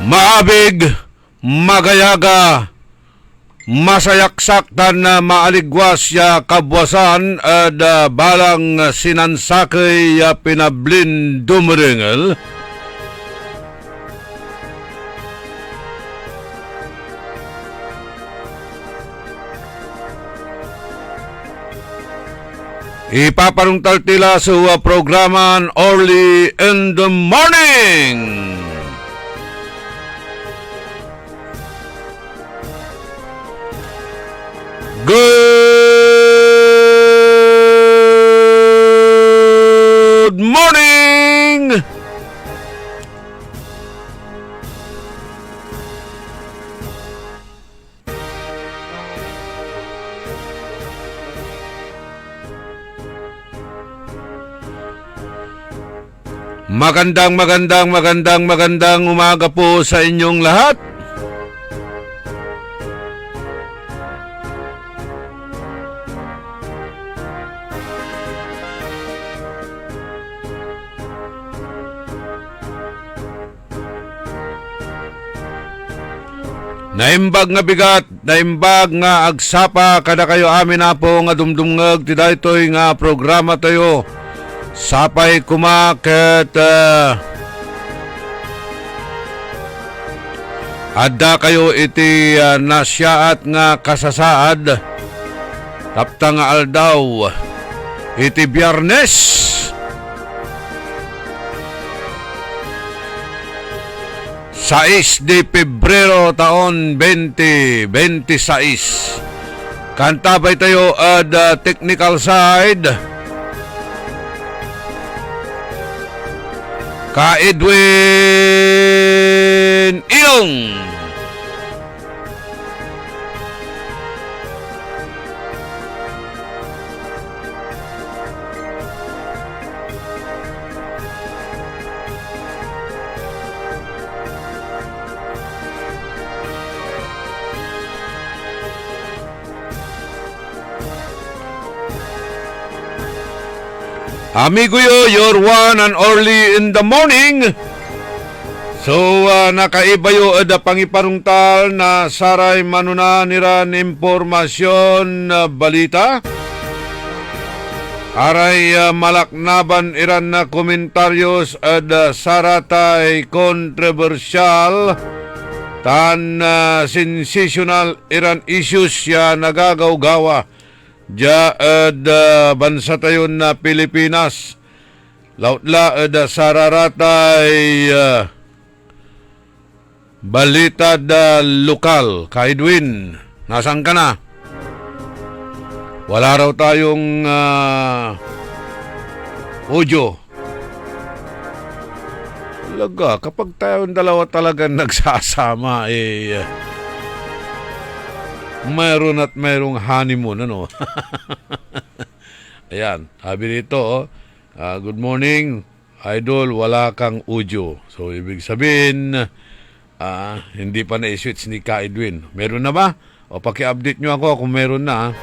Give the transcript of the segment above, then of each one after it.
Maabig, magayaga, masayaksak na maaligwas ya kabwasan at balang sinansakay ya pinablin dumaringel. Ipapanungtal tila sa programan Early in the Morning. Good morning! Magandang umaga po sa inyong lahat. Naimbag nga bigat, naimbag nga agsapa kada kayo amin na po nga dumdumngag ti daytoy nga programa tayo. Sapay kumaket adda kayo iti nasyaat nga kasasaad tapta nga aldaw iti Biyernes. Sais de Pebrero taon 2026. Kantabay tayo at technical side Ka Edwin Ilong. Amigo yo, your one and early in the morning. So, nakaiba yo ada pangiparungtal na saray manuna niran impormasyon balita. Aray malaknaban iran na komentaryos ada saratay kontrobersyal tan sensational iran issues ya nagagawgawa ja bansa tayo na Pilipinas. Lautla sararatay balita lokal. Ka Edwin, nasan ka na? Wala raw tayong audio. Talaga, kapag tayong dalawa talaga nagsasama mayroon at mayroong honeymoon, ano? Ayan, sabi nito, good morning, idol, wala kang audio. So, ibig sabihin, hindi pa na-switch ni Ka Edwin. Meron na ba? O, paki-update nyo ako kung meron na.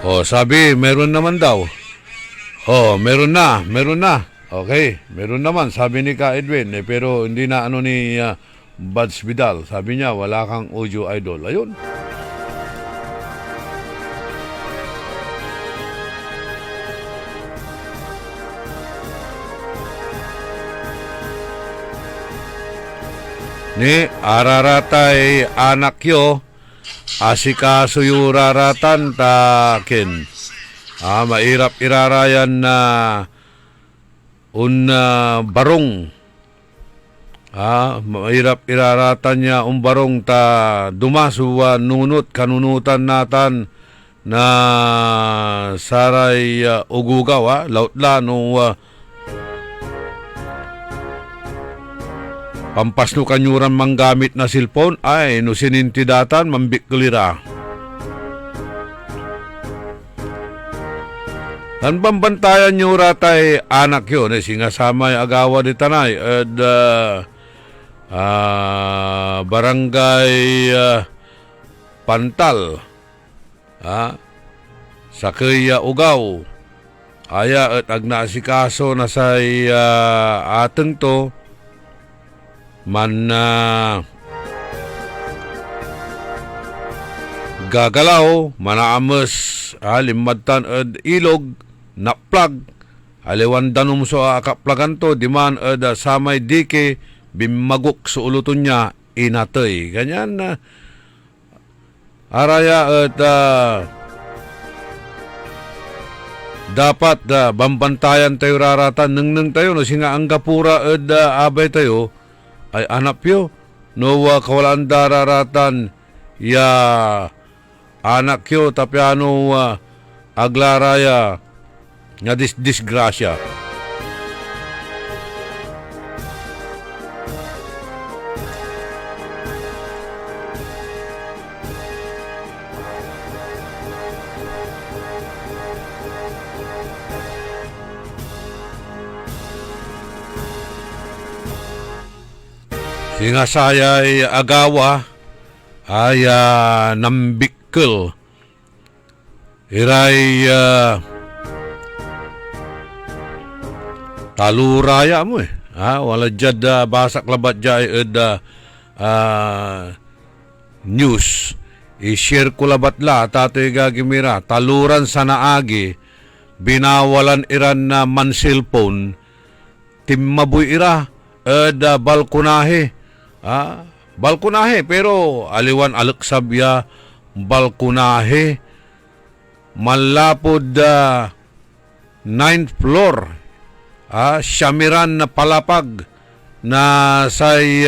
Oh, sabi, meron naman daw. Oh, meron na. Okay, meron naman, sabi ni Ka Edwin. Pero hindi na ano ni Buds Vidal. Sabi niya, wala kang audio, idol. Ayun. Ni araratay anak yo, asikaso yuraratan takin. Mairap irarayan na barong. Mairap iraratan niya barong ta dumasuwa nunut kanunutan natan na saray ugugaw. Lautla no pampasno kanyuran manggamit na cellphone ay no sinintidatan mambiklira. Tan pambantayan nyo ratay anak yun, singasama yung agawa ni tanay. Barangay Pantal, sa Kaya Ugaw, aya at agnaasikaso na say ateng to man gagalaw manaames limadtan ed ilog naplag aliwan danum so akaplagan to diman ed samay dike bimagok sa uluton niya inatoy ganyan araya ed dapat bambantayan tayo raratan neng tayo no singa ang gapura ed abay tayo ay anak yo no kawalaan dararatan ya anak yo tapiano aglaraya nga disgrasya. Singa saya'y agawa ay nambikkel iray taluraya mo wala jad basak labat jay ed news i-share ko labat la tatoy gagimira taluran sa naagi binawalan iran na man cellphone timmaboy ira ed balkonahe balkonahe pero aliwan alaksabya balkonahe malapod 9th floor syamiran na palapag na say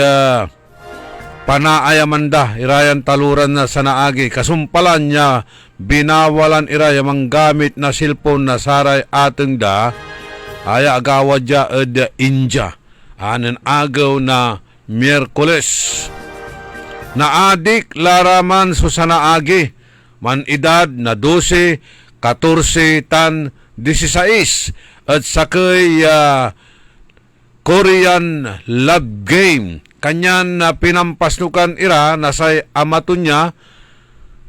panaayamanda irayan taluran na sa naagi kasumpalan niya binawalan iraya manggamit na cellphone na saray ateng da aya agawad ya ed India anen agaw na Miyerkules naadik laraman so sa naagi man edad na 12, 14 tan 16 at sakay Korean love game kanyan na pinampasnukan ira na say amaton niya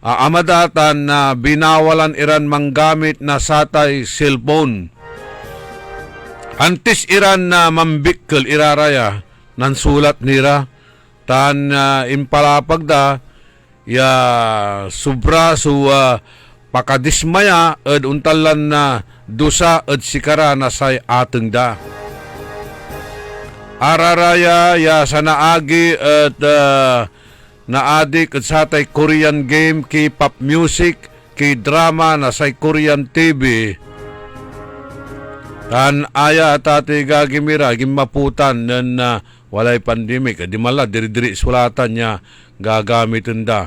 amadatan na binawalan iran manggamit na satay cellphone antes iran na mambikkel iraraya nan sulat nira tan impalapag da ya subra su pakadismaya ed untalan na dusa ed sikara na say ateng da araraya ya sa naagi at naadik at satay Korean game kay pop music kay drama na say Korean TV tan aya tatay gagimira gimaputan nan walay pandemic di mala diri-diri sulatan niya gagamitin da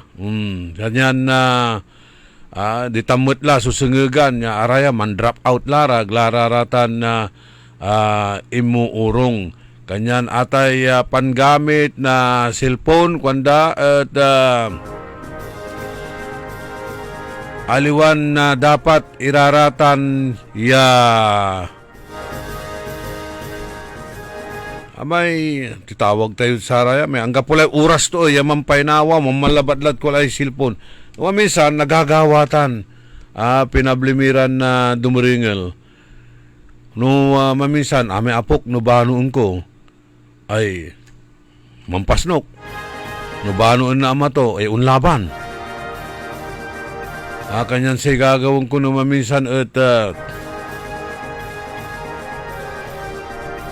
ganyan na ditamot la susungugan niya araya man drop out lara glararatan na imuurong kanyan atay pangamit na cellphone kwanda at aliwan na dapat iraratan ya may titawag tayo sa raya may angga pulay oras to yaman painawa mamalabadlad ko lay cellphone minsan nagagawatan pinablimiran na dumuringel no maminsan may apok no banoon ko ay mampasnok no banoon na ama to ay unlaban kanyan say gagawin ko no maminsan at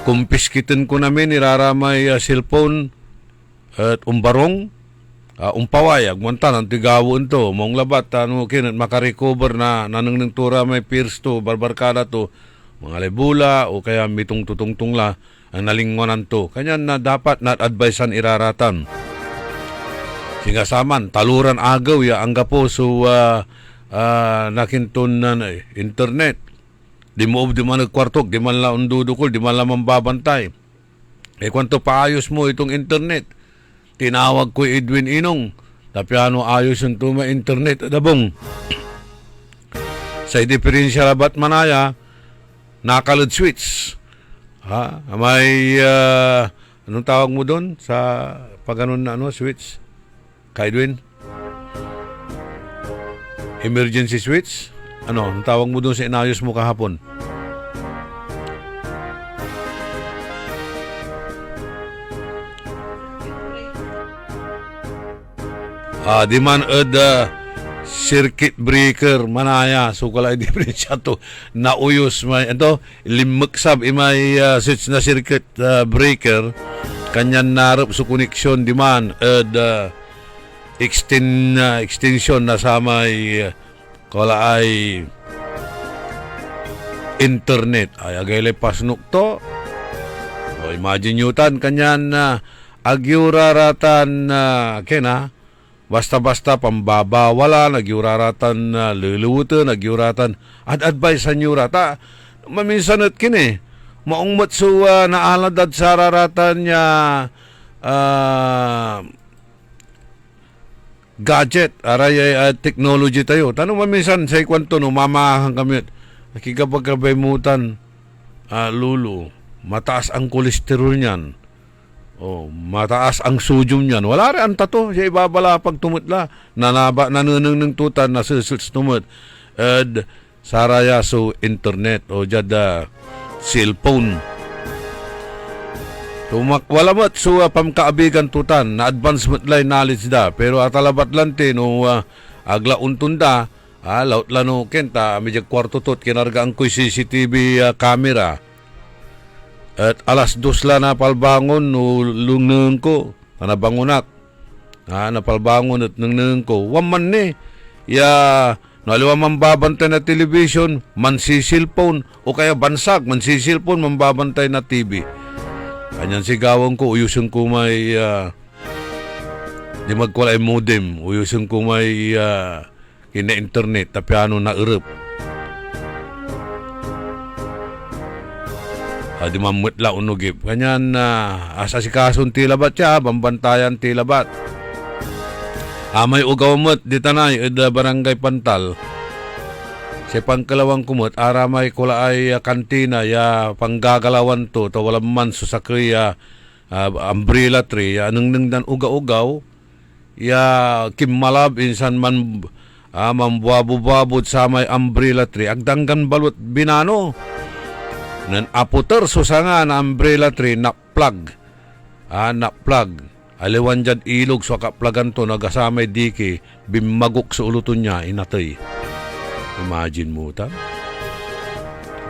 kumpiskitin ko namin iraramay cellphone at umbarong umpaway agmontan ang tigawon to mong labat kinat makarecover na nanang tura may peers to barbarkada to mga lebula o kaya mitong tutungtung la ang nalingwanan to kanyan na dapat not advisean iraratan singasaman taluran agaw ya angga po so nakinton na internet di mo di man nagkwartok, di man la undudukol, di man la mambabantay. Kwanto paayos mo itong internet? Tinawag ko Edwin Inong. Tapiano ayos yung tuma internet adabong. Sa diferensya labat manaya, nakalad switch. May Anong tawag mo doon sa pag ganun na switch? Kay Edwin? Emergency switch? Anong tawag mo doon sa inayos mo kahapon? Di man circuit breaker manaya so kala diferensya to nauyos may ito limaksab imay switch na circuit breaker kanyan narap so connection di man extension na sa may kala ay internet ay agay pasnok to imagine yutan kanyan agyuraratan kena basta-basta pambabawala, nagyuraratan luluto, nagyuratan ad-advise sa nyurata. Maminsan at kini, maong matso naalad at sararatan niya gadget, aray technology tayo. Tanong maminsan sa ikwanto no, mamahang kami, nakikapagkabay-mutan, lulo, mataas ang kolesterol niyan. Mataas ang sodium niyan. Wala rin ang tato. Siya ibabala pag tumutla. Nanunong ng tutan na susuts tumut. Saraya so internet o jada cellphone. Wala mat so pamkaabigan tutan na advancement line knowledge da. Pero atalabat lante no agla untunda laut lano kenta medyo kwarto tot kinarga ang CCTV camera. At alas 2 na palbangon no lungneng ko nabangunak napalbangon at lungneng ko waman ni naliwa mambabantay na television mansisilpon o kaya bansag mansisilpon mambabantay na TV kanyan sigawang ko uyusin ko may di magkulay modem uyusin ko may kina internet tapi ano na urep di mamutla unugip. Kanyan asa si kasun tilabat siya, bambantayan tilabat. May ugaw mo't di tanay, barangay Pantal. Si pangkalawang kumot, aramay kula ay kantina, panggagalawan to walang man susakri, umbrella tree, nang dan ugaw-ugaw, kimmalab, insan man, mambuabubabod sa may umbrella tree, agdanggan balot binano. Nan aputer susanga na umbrella tree na plug. Na plug. Aliwan dyan ilog so kaplagan to nagasamay diki bimagok sa uluton niya inatay. Imagine mo ta.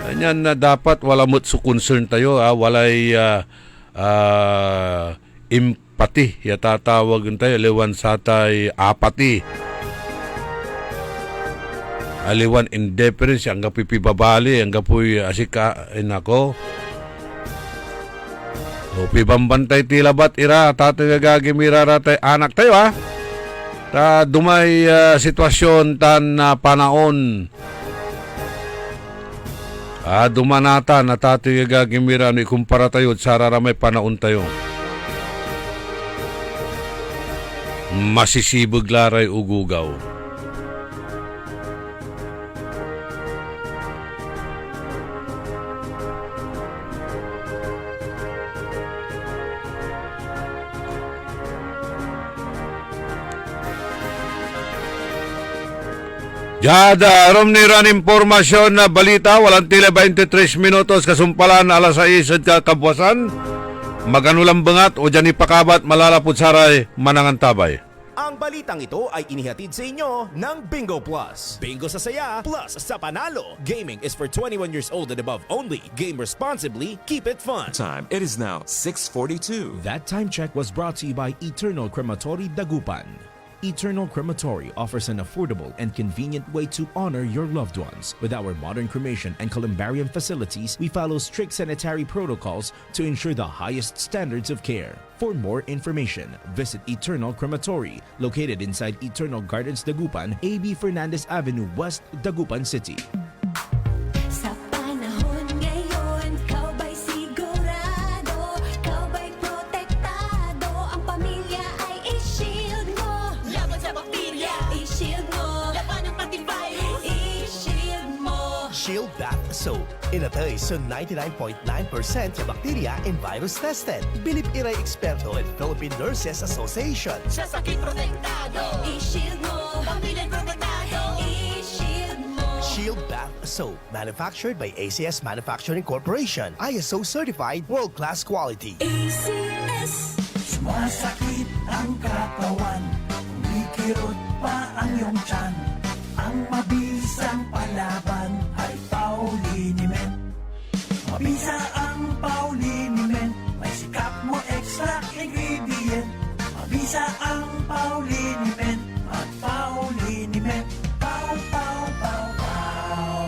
Ganyan na dapat wala mo't so concern tayo walay empathy yatatawag tayo aliwan sa tay apathy. Aliwan indifference ang gapoy pibabali ang gapoy asika nako pibambantay tilabat ira tatay gagimira ratay anak tayo ta dumay sitwasyon tan panaon dumanata na tatay gagimira ni kumpara tayo at sararamay panaon tayo masisibog laray ugugaw. Jada, arom ni ran impormasyon na balita, walang tila 23 minutos kasumpalan alas 6 at kabuwasan. Maganulang bangat o dyan ipakabat malalapot saray manangan tabay. Ang balitang ito ay inihatid sa inyo ng Bingo Plus. Bingo sa saya, plus sa panalo. Gaming is for 21 years old and above only. Game responsibly, keep it fun. Time. It is now 6:42. That time check was brought to you by Eternal Crematory Dagupan. Eternal Crematory offers an affordable and convenient way to honor your loved ones. With our modern cremation and columbarium facilities, we follow strict sanitary protocols to ensure the highest standards of care. For more information, visit Eternal Crematory, located inside Eternal Gardens Dagupan, A.B. Fernandez Avenue West, Dagupan City. Sa panahon ngayon, ikaw ba'y sigurado? Ikaw ba'y protektado? Ang pamilya ay i-shield mo. Laban sa bakterya, i-shield mo. Laban ng antivirus, i-shield mo. Shield Bath Soap. Inatay sa 99.9% yung bacteria and virus tested. Bilip iray eksperto at Philippine Nurses Association. Sa sakit protektado, i-shield mo. Pamilya protektado, i-shield mo. Shield Bath Soap. Manufactured by ACS Manufacturing Corporation. ISO certified world-class quality. ACS. Sumasakit ang katawan, kumikirot pa ang iyong tiyan. Ang mabisang palaban ay Pauliniment. Mabisa ang Pauliniment, may sikap mo extra ingredient. Mabisa ang Pauliniment, at Pauliniment. Pau, pau, pau, pau.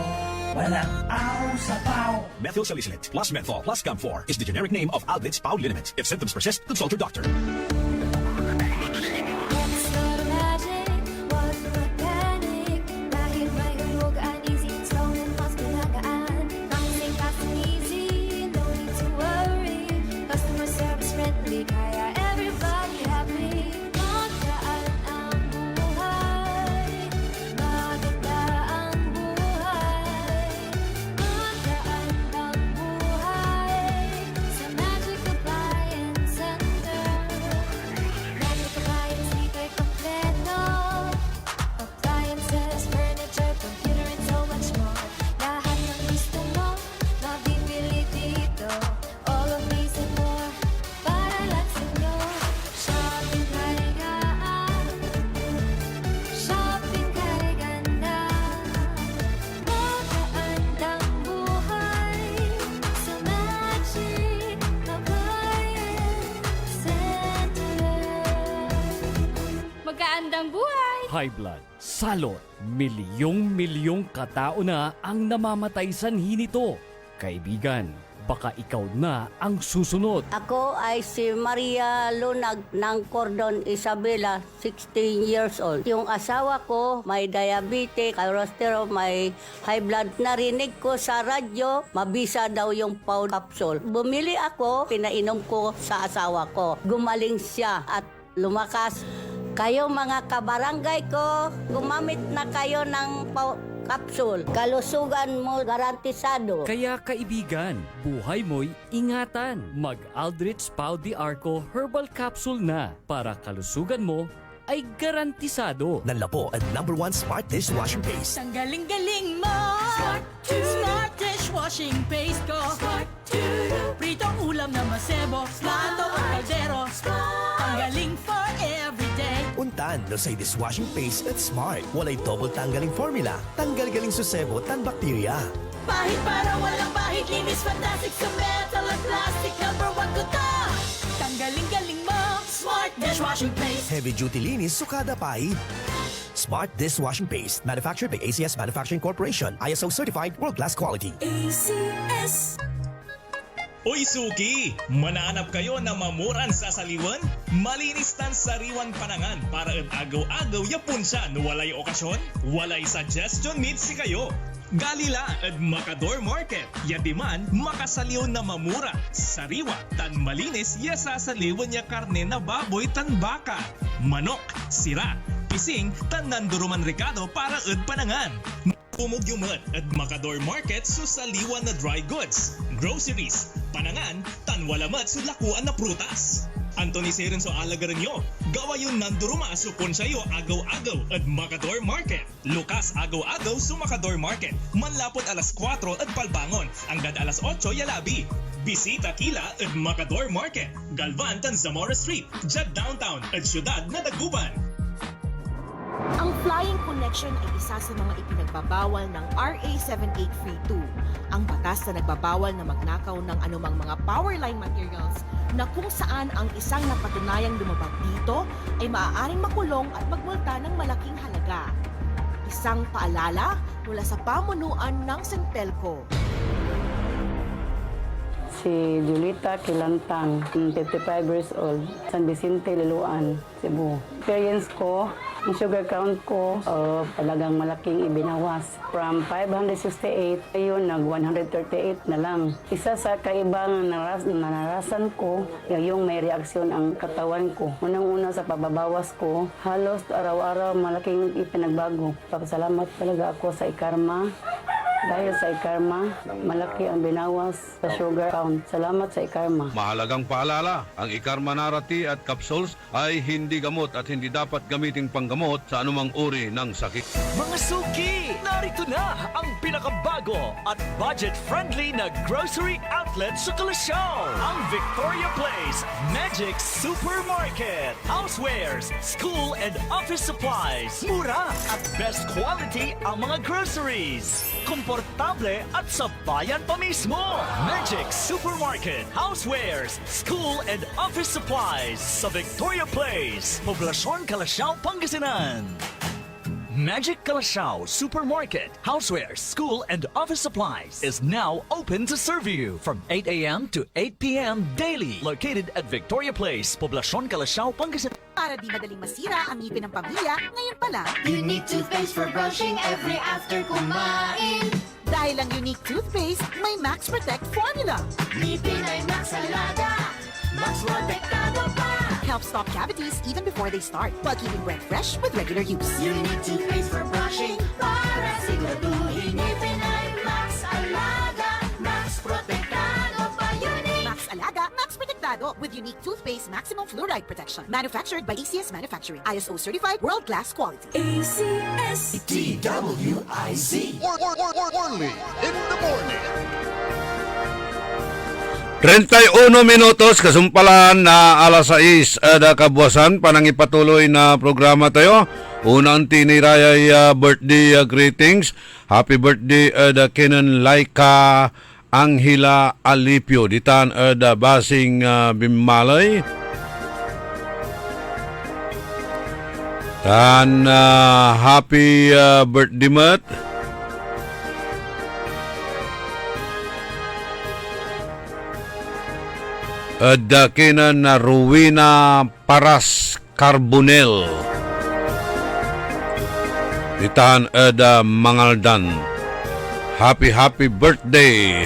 Walang aw sa pau. Methyl salicylate plus menthol plus Gum4 is the generic name of Alvid's Pauliniment. If symptoms persist, consult your doctor. It's not magic, wag mag-panic. Dahil may hulugan, easy and slow and mas pinagaan. Nothing fast and easy, no need to worry. Customer service friendly, kaya everybody happy. Magaan ang buhay, maganda ang buhay. Magaan ang buhay sa Magic Appliance Center. Magic Appliance, libre kompleto. Appliances, furniture, computer, and so much more. Lahat ng gusto mo, mabibili dito. All of these and more, para lang sa'yo. Shopping kay gaan, shopping kay ganda. Magaan ang buhay sa Magic Appliance Center. Magandang buhay! High blood, salot, milyong-milyong katao na ang namamatay sanhi nito. Kaibigan, baka ikaw na ang susunod. Ako ay si Maria Lunag ng Cordon Isabela, 16 years old. Yung asawa ko may diabetes, cholesterol, may high blood. Narinig ko sa radyo, mabisa daw yung Pau capsule. Bumili ako, pinainom ko sa asawa ko. Gumaling siya at lumakas. Kayo mga kabarangay ko, gumamit na kayo ng Pau capsule. Kalusugan mo garantisado. Kaya kaibigan, buhay mo'y ingatan. Mag-Aldrich Pau de Arco Herbal Capsule na para kalusugan mo ay garantisado. Nanlapo at #1 Smart Dishwashing Paste. Ang galing-galing mo! Smart dishwashing paste ko! Pritong ulam na masebo, plato o kaldero. Ang galing for everyday. Untan no say dishwashing paste at Smart. Walay double tanggaling formula. Tanggal galing susebo tan bakterya. Pahit para walang pahit, linis fantastic sa metal at plastic. Number 1 ko to! Tanggaling-galing mo! Smart dishwashing paste. Heavy duty linis sukada pahit. Smart Dishwashing Paste. Manufactured by ACS Manufacturing Corporation. ISO certified world-class quality. ACS. Uy suki! Mananap kayo na mamuran sa saliwan? Malinis tan sariwan panangan para agaw-agaw yapon siya no walay okasyon? Walay suggestion meet si kayo. Galila at Macador Market. Yadiman, makasaliw na mamura. Sariwa, tan malinis, yasa saliwan niya karne na baboy tan baka. Manok, sira, pising, tan nanduruman ricado para panangan. Pumugyumat at Macador Market so saliwan na dry goods, groceries, panangan, tan walamat so lakuan na prutas. Anthony Seren so alagaran nyo, gawa yung nanduruma so pon sa'yo agaw-agaw at Macador Market. Lukas agaw-agaw so Macador Market, manlapot alas 4 at palbangon, hanggang alas 8 yalabi. Bisita kila at Macador Market, Galvan tan Zamora Street, Jad Downtown at Syudad na Daguban. Ang flying connection ay isa sa mga ipinagbabawal ng RA 7832, ang batas na nagbabawal na magnakaw ng anumang mga power line materials na kung saan ang isang napatunayang lumabag dito ay maaaring makulong at magmulta ng malaking halaga. Isang paalala mula sa pamunuan ng Sentelco. Si Julita Kilantang, 55 years old, San Vicente, Liloan, Cebu. Experience ko, ang sugar count ko, talagang malaking ibinawas. From 568, ayun, nag-138 na lang. Isa sa kaibang naranasan ko, yung may reaksyon ang katawan ko. Unang-una sa pababawas ko, halos araw-araw malaking ipinagbago. Papasalamat talaga ako sa Ikarma Dahil sa ikarma, malaki ang binawas sa sugar count. Salamat sa ikarma. Mahalagang paalala, ang Ikarma Narati at capsules ay hindi gamot at hindi dapat gamiting panggamot sa anumang uri ng sakit. Mga suki, narito na ang pinakabago at budget-friendly na grocery outlet sa Kalasyaw. Ang Victoria Place Magic Supermarket. Housewares, school and office supplies. Mura at best quality ang mga groceries. Komportable at sa bayan pa mismo. Magic Supermarket. Housewares, school and office supplies sa Victoria Place, Poblacion, Kalasyaw, Pangasinan. Magic Kalasyaw Supermarket, Housewares, School and Office Supplies is now open to serve you from 8 a.m. to 8 p.m. daily. Located at Victoria Place, Poblacion, Kalasyaw, Pangasinan. Para di madaling masira ang ngipin ng pamilya, ngayon pa lang, Unique toothpaste for brushing every after kumain. dahil ang unique toothpaste, may Max Protect formula. Ngipin ay Max Alaga, Max Protektado pa. Helps stop cavities even before they start, while keeping breath fresh with regular use. Unique toothpaste for brushing para siguraduhin ngipin ay Max Alaga, Max Protektado pa. Unique Max Alaga, Max Protectado with unique toothpaste maximum fluoride protection. Manufactured by ACS Manufacturing. ISO certified world-class quality. ACS DWIZ. Only in the morning. 31 minutos, kasumpalan na alas 6 kabuwasan, panangipatuloy na programa tayo. Unang tiniraya birthday greetings. Happy birthday Kenan Laika Angela Alipio. Ditan Basing Bimalay. Dan happy birthday mat. Dakinan na Ruwina Paras Carbonel. Itahan Mangaldan. Happy birthday.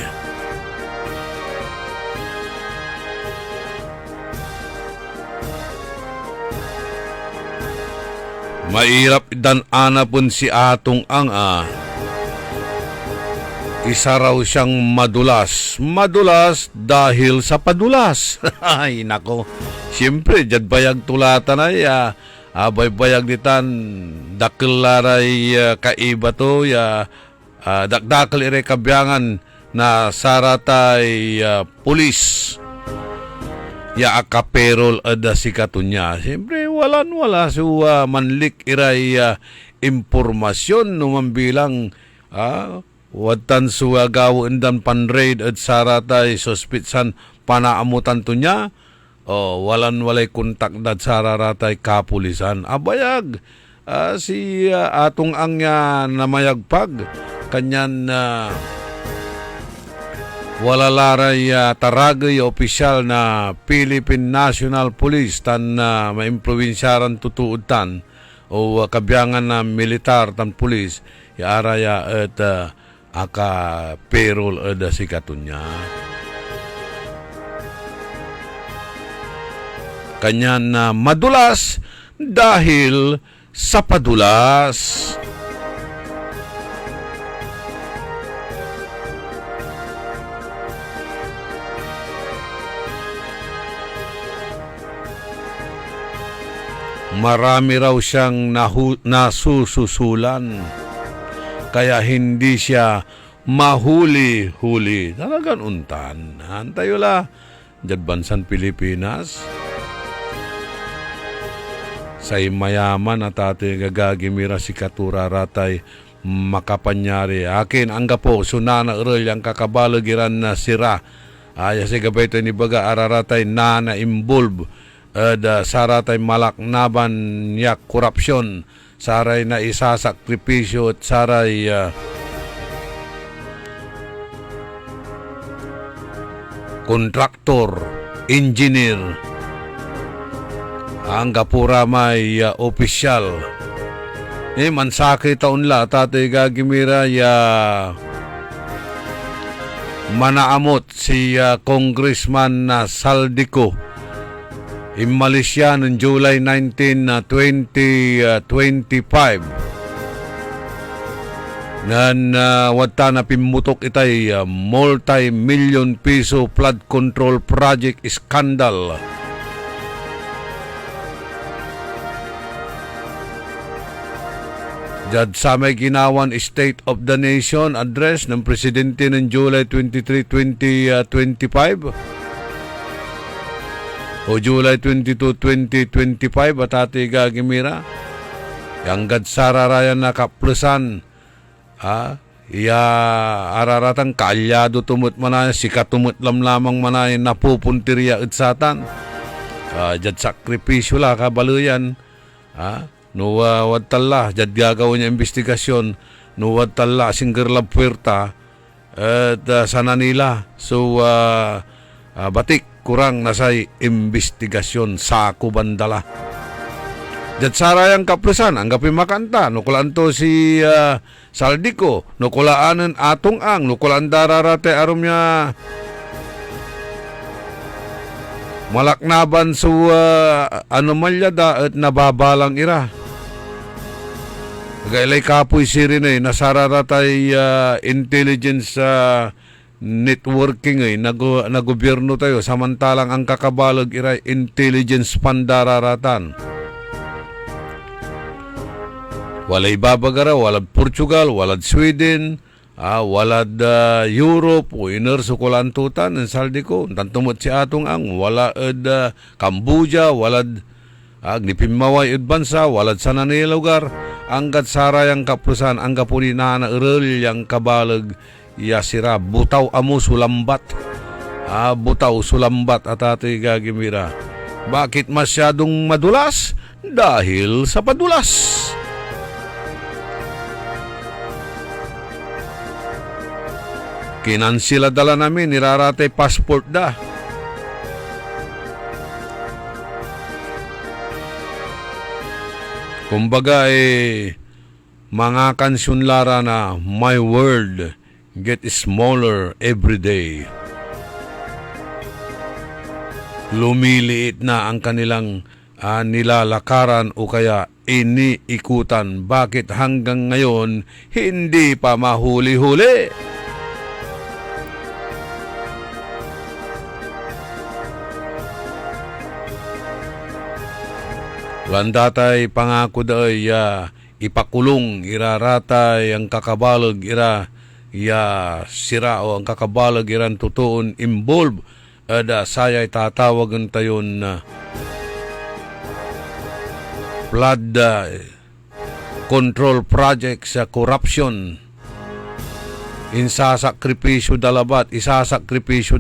Mairap dan ana pun si atong isa raw siyang madulas. Madulas dahil sa padulas. Ay, nako. Siyempre, jad bayag tulatan ay bayag ditan dakil laray kaiba to dakdakil ire kabyangan na saratay pulis akaperol ada si katunya. Siyempre, wala so manlik iray impormasyon numambilang watan suwa gawin dan panraid at saratay sospitsan panaamutan to niya. Walay kontak dat sararatay kapulisan. Abayag si atong angya namayagpag kanyan wala laray taragay opisyal na Philippine National Police tan maimpluwensyaran tutuod tan o kabyangan na militar tan pulis araya at aka perol ada si katunya. Kanyan na madulas dahil sa padulas. Marami raw siyang nasususulan. Kaya hindi siya mahuli-huli. Talagang untan. Antayola, dyan bansan Pilipinas. Say mayaman at ate gagagimira si Katura ratay makapanyari. Akin ang gapo, sunana urol ang kakabalagiran na sira. Aya si gabay ito ni baga araratay na involve. Saratay malaknaban yak korupsyon. Saray na isasakripisyo at saray kontraktor, engineer, ang gapura may opisyal. Mansakay taon la, tatay gagimira manaamot si Congressman Saldico. Imalis siya noong July 19, 2025. Nan wata na pimutok itay multi-million piso flood control project scandal. Jad sa may ginawan State of the Nation address ng Presidente ng July 23, 2025 o July 22, 2025 at ati gagimira yang gad sararayan na kaplusan iya araratang kaalyado tumut manay sikatumut lamang manay napupuntirya at satan jad sakripisyo la kabaluyan no wad tala jad gagawin niya investigasyon no wad tala singgerlab puerta at sana nila so batik kurang nasay investigasyon sa kubandala jad sarayang kaplusan ang gapi makanta no kulaan to si Saldico no kulaanan atong ang no kulaan dararate arum niya malaknaban so anomalya da at nababalang ira gailay kapoy sirin nasararatay intelligence networking na gobyerno tayo samantalang ang kakabalag ira intelligence pandararatan walay babagara walad Portugal walad Sweden walad Europe o iner sukulantutan ng Saldico tantumot si atong ang walad Cambodia walad agnipimaway at bansa walad sa nanay lugar anggat sarayang kaplusan ang kapuni na naerel yang kabalag yasira butaw amo sulambat butaw sulambat at ati gagimira bakit masyadong madulas dahil sa padulas. Kinansila dala namin, nirarate passport da. Kumbaga mga kansyon lara na my world get smaller every day. Lumiliit na ang kanilang nilalakaran o kaya iniikutan. Bakit hanggang ngayon hindi pa mahuli-huli? Landatay pangako day ipakulong iraratay ang kakabalag ira sira o ang kakabalag iran tutuon involve sayay tatawagan tayon na flood control project sa corruption isasakripisyo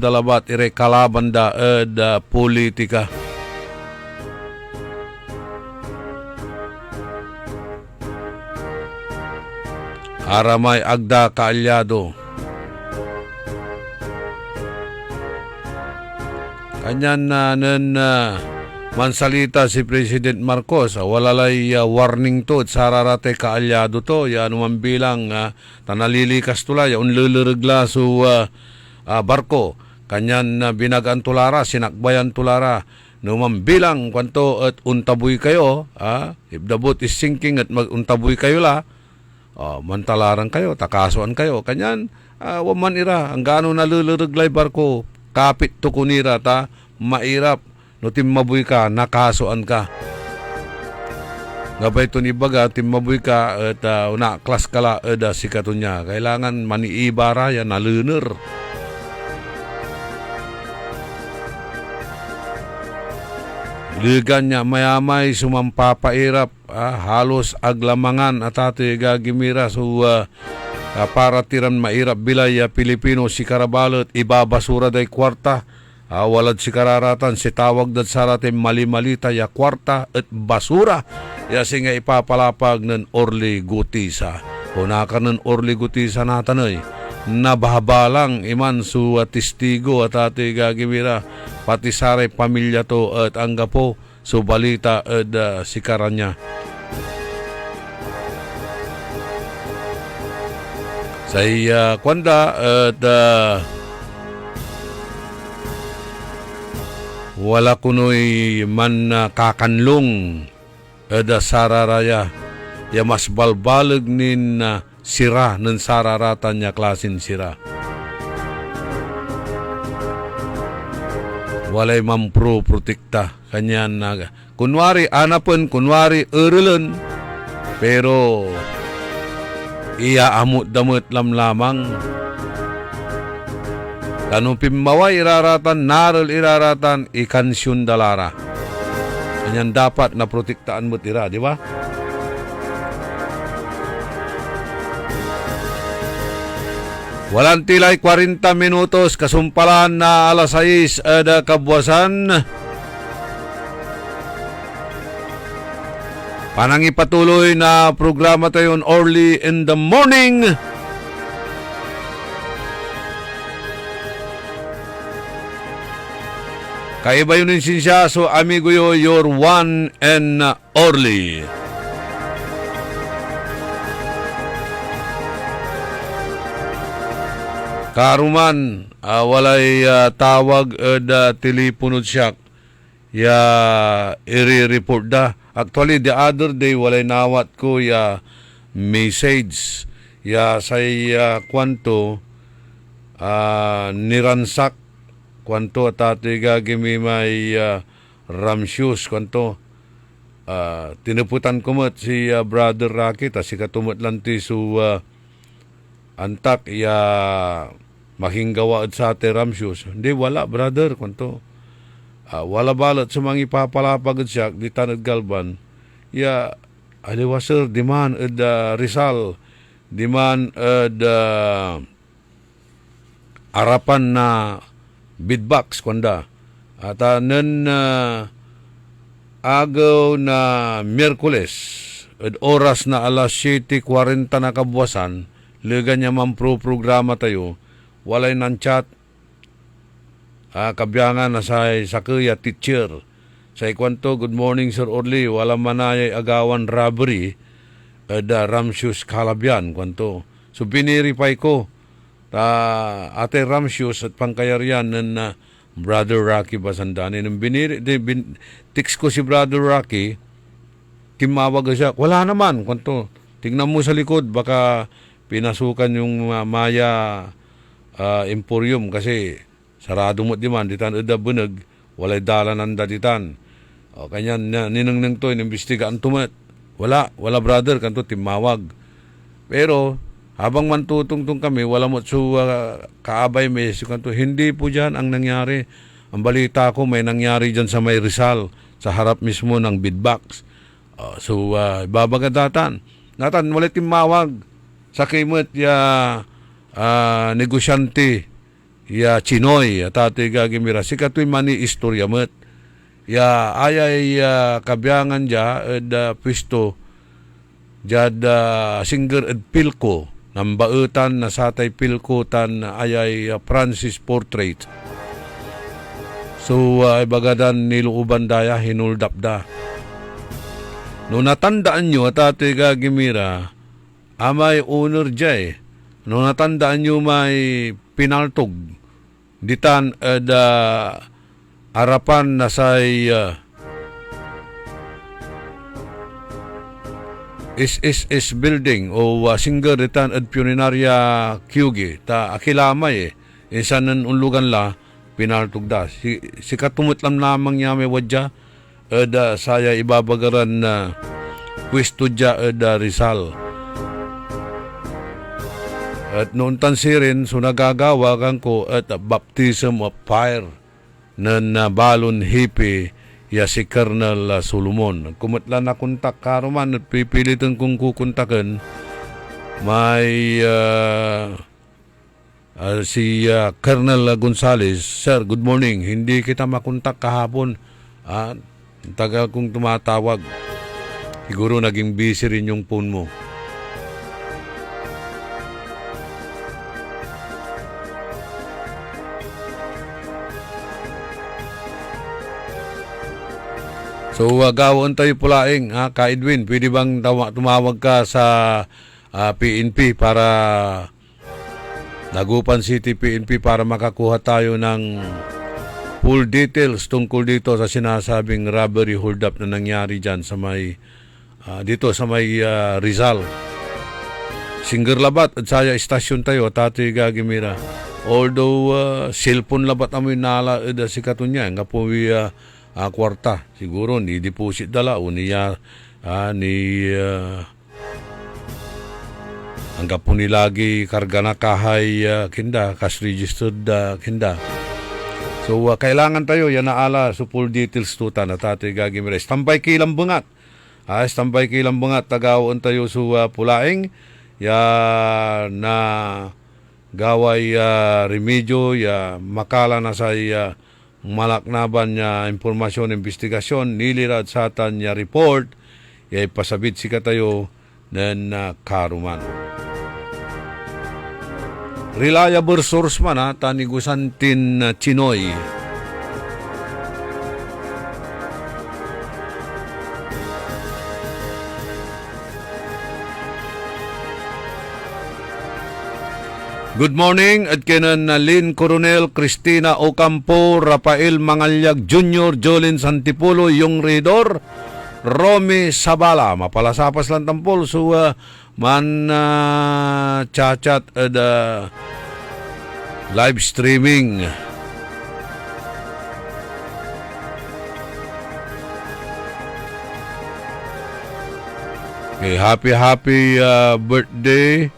dalabat ire kalaban da politika. Aramay agda kaalyado. Kanyan mansalita si President Marcos, walalay warning to at sararate kaalyado to. Yan naman bilang tanalilikas tulay, unlulurugla su barko. Kanyan binagaan tulara, sinakbayan tulara. Naman bilang kwanto at untaboy kayo, if the boat is sinking at maguntaboy kayo la, mantalaran kayo, takasuan kayo. Kanyan, waman ira, ang gaano naluluruglay barko, kapit to kunira ta, mairap, no timmabuy ka, nakasuan ka. Gabay to ni baga, timmabuy ka, at naklas ka la, sikato niya. Kailangan maniibara yan, naluner. Ligan niya mayamay sumampapairap halos aglamangan at ati gagimira so para tiran mairap bilay Pilipino si karabalot ibabasura day kwarta walad si kararatan si tawag dat sarate mali-malita ya kwarta at basura yasi nga ipapalapag ng Orly Gutisa hunaka ng Orly Gutisa natanay nababalang iman su testigo at ati gagimira pati saray pamilya to at angga po so balita at sikaran niya. Sa kwanda at wala kunoy man kakanlong at sararaya ya mas balbalag nin sira ng sararatan niya klasin sira. Walay mampro protekta kanyan na kunwari anapon kunwari erelan pero iya amut damut lamang kanu pimmaway iraratan naral iraratan ikansyon dalara kanyan dapat na protektaan mo tira, di ba? Walang tilay 40 minutos, kasumpalan na alas 6 ada kabuwasan. Panangipatuloy na programa tayo early in the morning. Kaiba yun yung sinsya, so amigo yo, your one and only. Karuman, walay tawag telepono siya ya i-report da. Actually, the other day, walay nawat ko ya message ya say kwanto niransak kwanto at atiga gimi may ramshoes kwanto. Tinuputan ko mo si Brother Rocky, tas si katumot lang ti su antak ya makinggawa at sa ate ramshoes. Hindi, wala, brother, kwanto. Wala balat sa mga ipapalapag at siya, di tanad galban. Ya, aliwa sir, di man at Rizal, di man at arapan na beatbox, kwanda. At nan agaw na Miyerkules, at oras na alas 7:40 na kabuwasan, liga niya man programa tayo, walay ng chat, kabyangan na sa kuya teacher. Sa ikwanto, good morning Sir Orly, wala manayay agawan robbery, Ramshoes Kalabyan, kwanto. So biniripay ko, ate Ramshoes at pangkayarian ng Brother Rocky Basandani. Nung text ko si Brother Rocky, kimawag siya, wala naman, kwanto. Tingnan mo sa likod, baka pinasukan yung Maya Emporium kasi sarado mo di man, ditan ada bunag, walay dalanan daditan. O kanyan ninang to, inimbestigaan tumat. Wala brother, kanto timawag. Pero, habang mantutungtong kami, wala mo su kaabay may kanto, hindi po dyan ang nangyari. Ang balita ko, may nangyari dyan sa may Rizal, sa harap mismo ng beatbox. So, babagadatan. Natan, wala timawag. Sa kimot ya negosyante ya Chinoy at ati gagimira si katoy mani istorya met ya ayay kabyangan ja ed pisto jad singer ed pilko nambautan na satay pilko tan ayay Francis portrait so bagadan niluuban daya hinuldap da no natandaan nyo at ati gagimira amay owner jay no natandaan nyo may pinaltog ditan arapan na say SSS building o singer ditan at Puninaria Kyugi ta akilamay isanan unlugan la pinaltog da si katumot lamang niya may wadya saya ibabagaran na pwesto dya Rizal. At noon tansirin, so nagagawagan ko at baptism of fire na balon hippie ya si Colonel Solomon. Kumatla na kontak karuman at pipilitan kong kukontakan may si Colonel Gonzales. Sir, good morning. Hindi kita makontak kahapon. Tagal kong tumatawag. Siguro naging busy rin yung phone mo. So, gawon tayo pulaing, Ka Edwin, pwede bang tumawag ka sa PNP para Dagupan City PNP para makakuha tayo ng full details tungkol dito sa sinasabing robbery hold up na nangyari dyan sa may dito sa may Rizal. Singger labat at saya istasyon tayo tati gagimira. Although cellphone labat amoy nala eda si katunya nga po kwarta siguro ni deposit dala o niya ni hanggang po nilagi karga na kahay kinda cash registered kinda. So kailangan tayo yan naala so full details tuta na tati gagimira. Tambay kilang bungat. Tambay kilang bungat tagawon tayo so pulaing ya na gaway remedyo ya makala na sa malaknaban ya impormasyon investigasyon nilirad sa atan ya report ya ipasabit si katayo nan karuman. Reliable source man tanigusantin Chinoy. Good morning at kinan Lynn Coronel, Cristina Ocampo, Rafael Mangalyag Jr., Jolin Santipulo, Yung Redor, Romy Sabala. Mapalasapas lang tampol so man chat at live streaming. Okay, happy birthday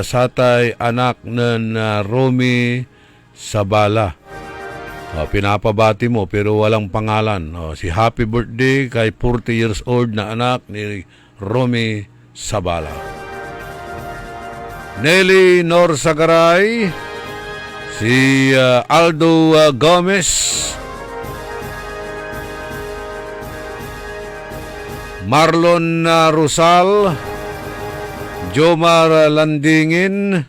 satay anak ng Romy Sabala. Pinapabati mo pero walang pangalan. Si happy birthday kay 40 years old na anak ni Romy Sabala. Nelly Norsagaray, si Aldo Gomez, Marlon Rosal, Jomar Landingin.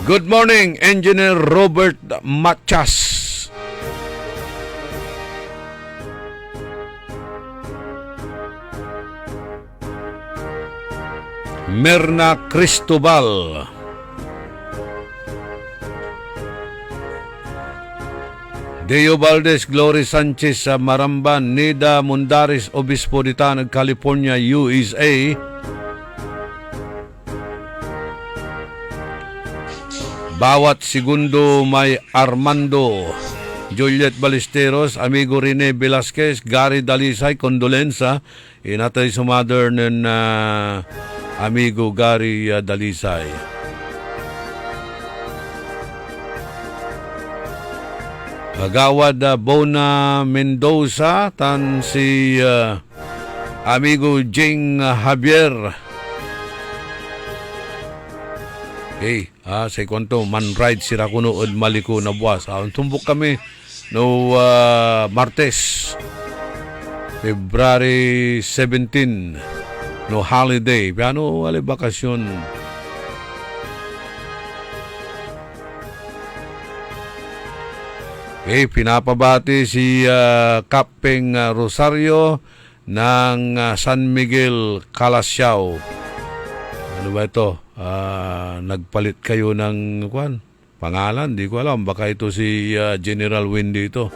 Good morning, Engineer Robert Machas. Merna Cristobal. Deo Valdez, Glory Sanchez sa Maramban, Nida Mundaris, Obispo de Tanag, California, USA. Bawat segundo may Armando. Juliet Ballesteros, amigo Rene Velasquez, Gary Dalisay, kondolensa. Inatay sa mother ng amigo Gary Dalisay. Agawad Bona Mendoza, tan si amigo Jing Javier. Okay, sa ikonto, man ride sira kuno od maliko na buwas. Tumbok kami no Martes, February 17, no holiday. Piano, wala bakasyon. Okay, pinapabati si Kapeng Rosario ng San Miguel, Calasiao. Ano ba ito? Nagpalit kayo ng pangalan, di ko alam. Baka ito si General Wendy ito.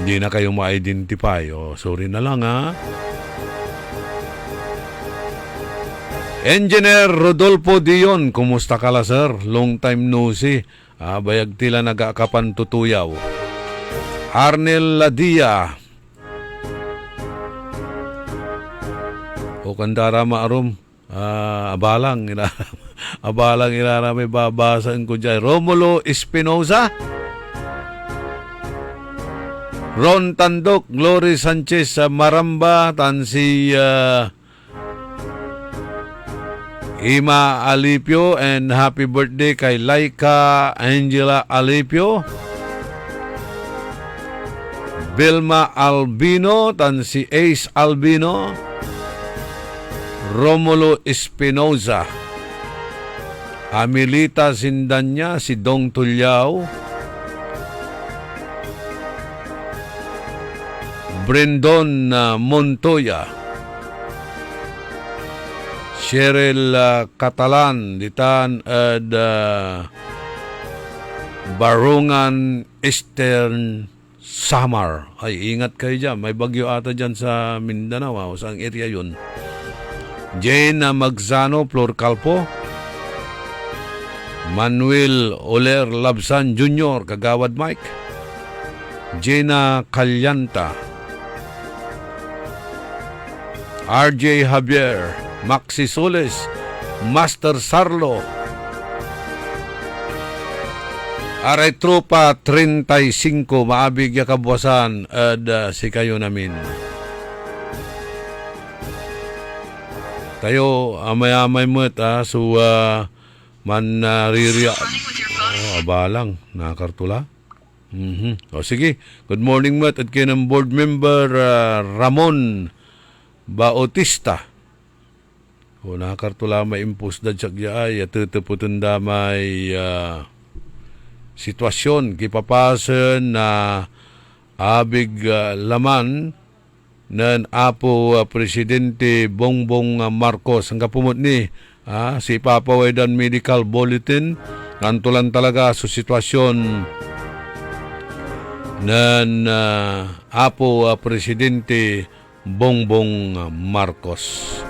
Hindi na kayo ma-identify. Sorry na lang Engineer Rodolfo Dion, kumusta ka la sir? Long time no see. Bayag tila nagakapan tutuyaw. Arnel Ladia. O kandara maarom. Abalang may babasaan ko dyan. Romulo Espinosa. Ron Tandok, Glory Sanchez sa Maramba, Tansi Ima Alipio, and happy birthday kay Laika Angela Alipio. Vilma Albino, tan si Ace Albino. Romulo Espinoza. Amilita Sindanya, si Dong Tulyao. Brendon Montoya. Cheryl Catalan, ditan at Barungan Eastern Samar. Ay, ingat kayo dyan. May bagyo ata dyan sa Mindanao. O saang area yun. Jane Magsano, Flor Calpo. Manuel Oler Labsan Jr., Kagawad Mike. Jena Calyanta. RJ Javier, Maxi Soles, Master Sarlo. Aray Tropa 35, maabig ya kabuwasan at si kayo namin. Tayo, amay-amay mo't so man ririya. Abalang, nakartula. O sige, good morning mo't at kinang board member Ramon Bautista. O nakartula ma-impose da siya ay tutuputin da may sitwasyon kipapasen na abig laman ng Apo Presidente Bongbong Marcos. Ang kapumot ni si Papawedan Medical Bulletin nantulan talaga sa sitwasyon ng Apo Presidente Bongbong Marcos.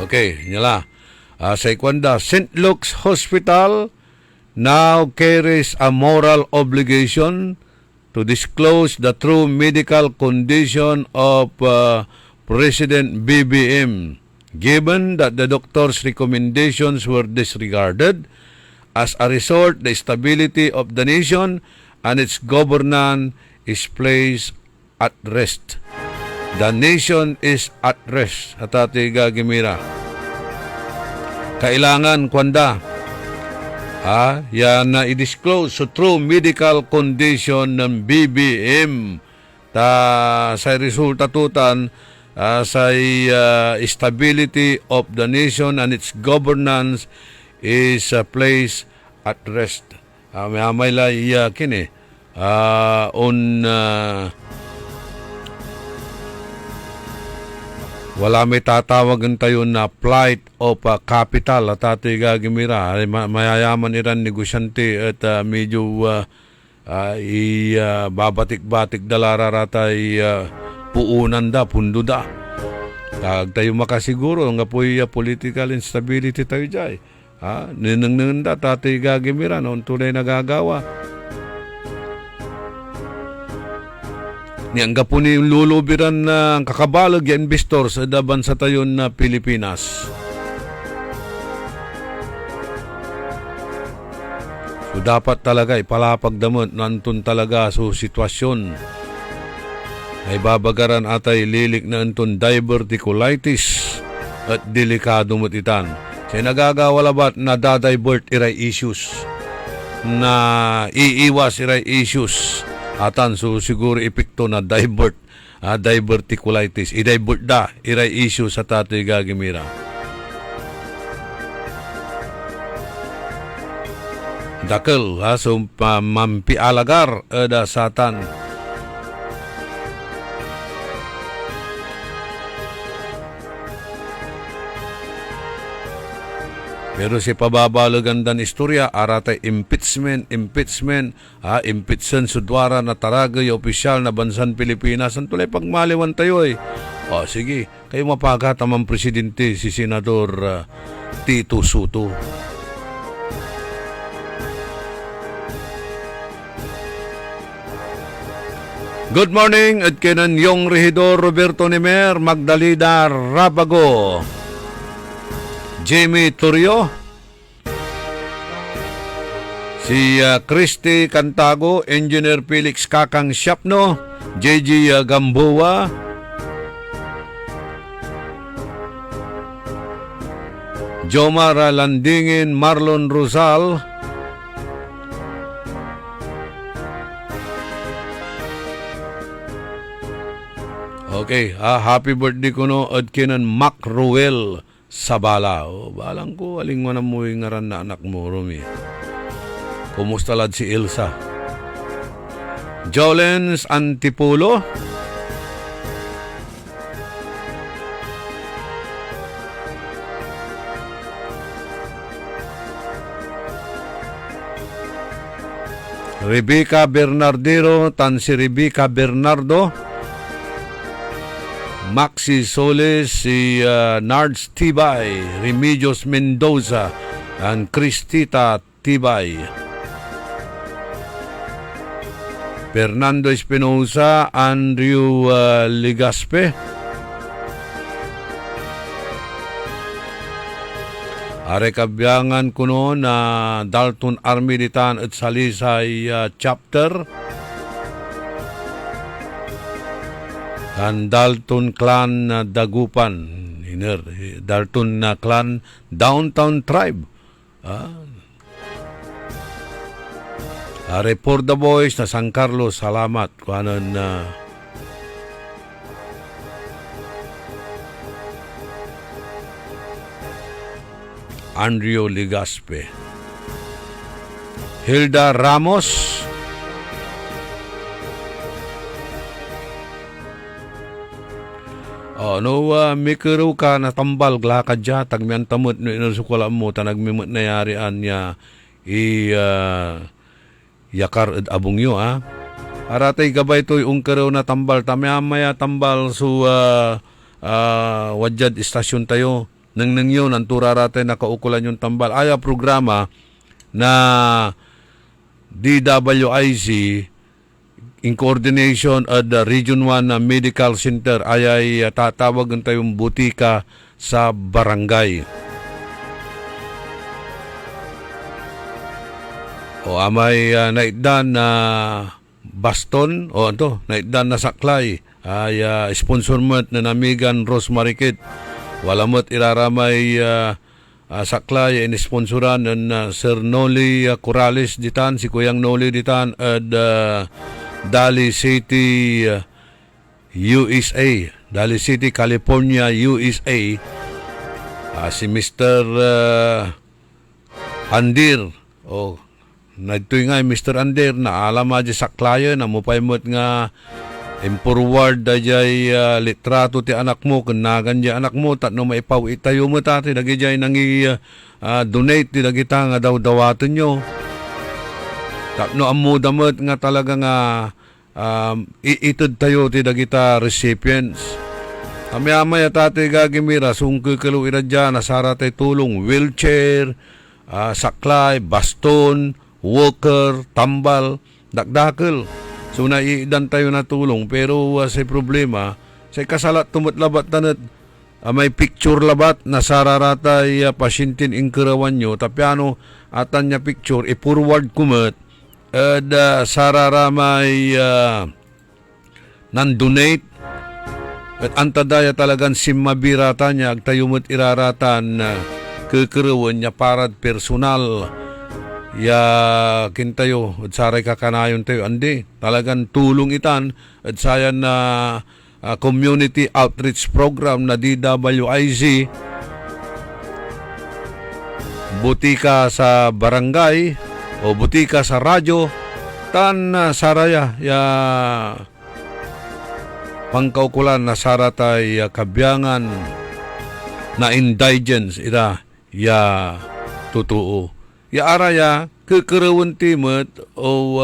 Okay, nyala. Sa Ikwanda, St. Luke's Hospital now carries a moral obligation to disclose the true medical condition of President BBM, given that the doctor's recommendations were disregarded. As a result, the stability of the nation and its governance is placed at rest. The nation is at rest. At ati gagimira. Kailangan kwanda yan na i-disclose so true medical condition ng BBM sa resulta tutan sa stability of the nation and its governance is placed at rest. May la kini wala may tatawagan tayo na flight of capital at ati gagimira. Mayayaman iran negosyante at medyo babatik-batik dalara ratay puunan da, pundo da. Tag tayo makasiguro nga po'y political instability tayo dyan. Ninang da ati gagimira noon tunay nagagawa. Niangga po ni lulubiran ng kakabalag ya investor sa daban sa tayon na Pilipinas. So dapat talaga ipalapagdamot nantun talaga so sitwasyon. Ay babagaran atay lilik na antun diverticulitis at delikado mo't itan. Say nagagawalabat na dadivert iray issues na iiwas iray issues. Atan so siguro epekto na diverticulitis. I-divert da iray issue sa tatoy gagimira. Dakil so mampialagar da satan. Pero si pababalagan dan istorya, aratay impeachment, sudwara na taraga yung opisyal na bansan Pilipinas. Ang tulay pagmaliwan tayo sige, kayo mapagat ang presidente si Senador Tito Soto. Good morning at kinan yung Regidor Roberto Nemer, Magdalena Rabago, Jamie Torrio, si Christy Cantago, Engineer Felix Kakang Siapno, JG Gamboa, Jomar Landingin, Marlon Rosal, okay, happy birthday ko no at kinan Mac Ruel Sabala. Balang ko, aling mo na mo yung ngaran na anak mo, Rumi. Kumusta lad si Ilsa? Jolens Antipulo, Rebecca Bernardero, tan si Rebecca Bernardo, Maxi Soles, si Nards Tibay, Remedios Mendoza, and Cristita Tibay. Fernando Espinosa, Andrew Ligaspe, are kabyangan kuno na Dalton Army ditan at Salisay chapter, and Dalton Clan Dagupan, Dalton Clan Downtown Tribe. Are for the boys na San Carlos, salamat kuanon Andrew Ligaspe. Hilda Ramos, mikiro ka na tambal glakad dya, tagmian tamot no inusukala mo, tanagmimot na yarian niya yakar at abong yo, aratay gabay to'y ungkaraw na tambal, tamaya tambal so wadyad istasyon tayo, nang yun, ang turaratay nakaukulan yung tambal. Aya programa na DWIC in coordination at the Region 1 Medical Center ay tatawagan tayong butika sa barangay. O amay naitdan na baston o naitdan na saklay ay sponsor mo na namigan Rosemary Kit. Walamot iraramay saklay inisponsoran ng Sir Noli Corrales ditan, si Kuyang Noli ditan at Daly City, USA, Daly City, California, USA. Si Mr. Andir, nagtoy nga Mr. Andir na alam aja saklayan na mupaymot nga forward dayay litrato ti anak mo, kenagan di anak mo, tatno maipaw itayo mo tati, dagijay nangi donate ti dagita nga daw-dawaton nyo. Tatno amu damot nga talaga nga iitod tayo ti dagita recipients. Amaya tati gagimira, sungkoy kalo iradya, nasara tayo tulong, wheelchair, saklay, baston, walker, tambal, dakdakil. So naiidan tayo na tulong, pero sa problema, sa kasalat tumutlabat tanat, may picture labat na sararatay pasyentin ingkarawan nyo, tapiano atan niya picture, i-forward kumot, at sararamay nan-donate, at antadaya talagang simabirata niya, agtayumot iraratan kekerawan niya parad personal, ya kintayo at saray kakanayon tayo andi talagang tulong itan at sayan na community outreach program na DWIC butika sa barangay o butika sa radyo tan saraya ya pangkaukulan na saratay kabyangan na indigence ira ya totoo. Ya araya kekerawan timot o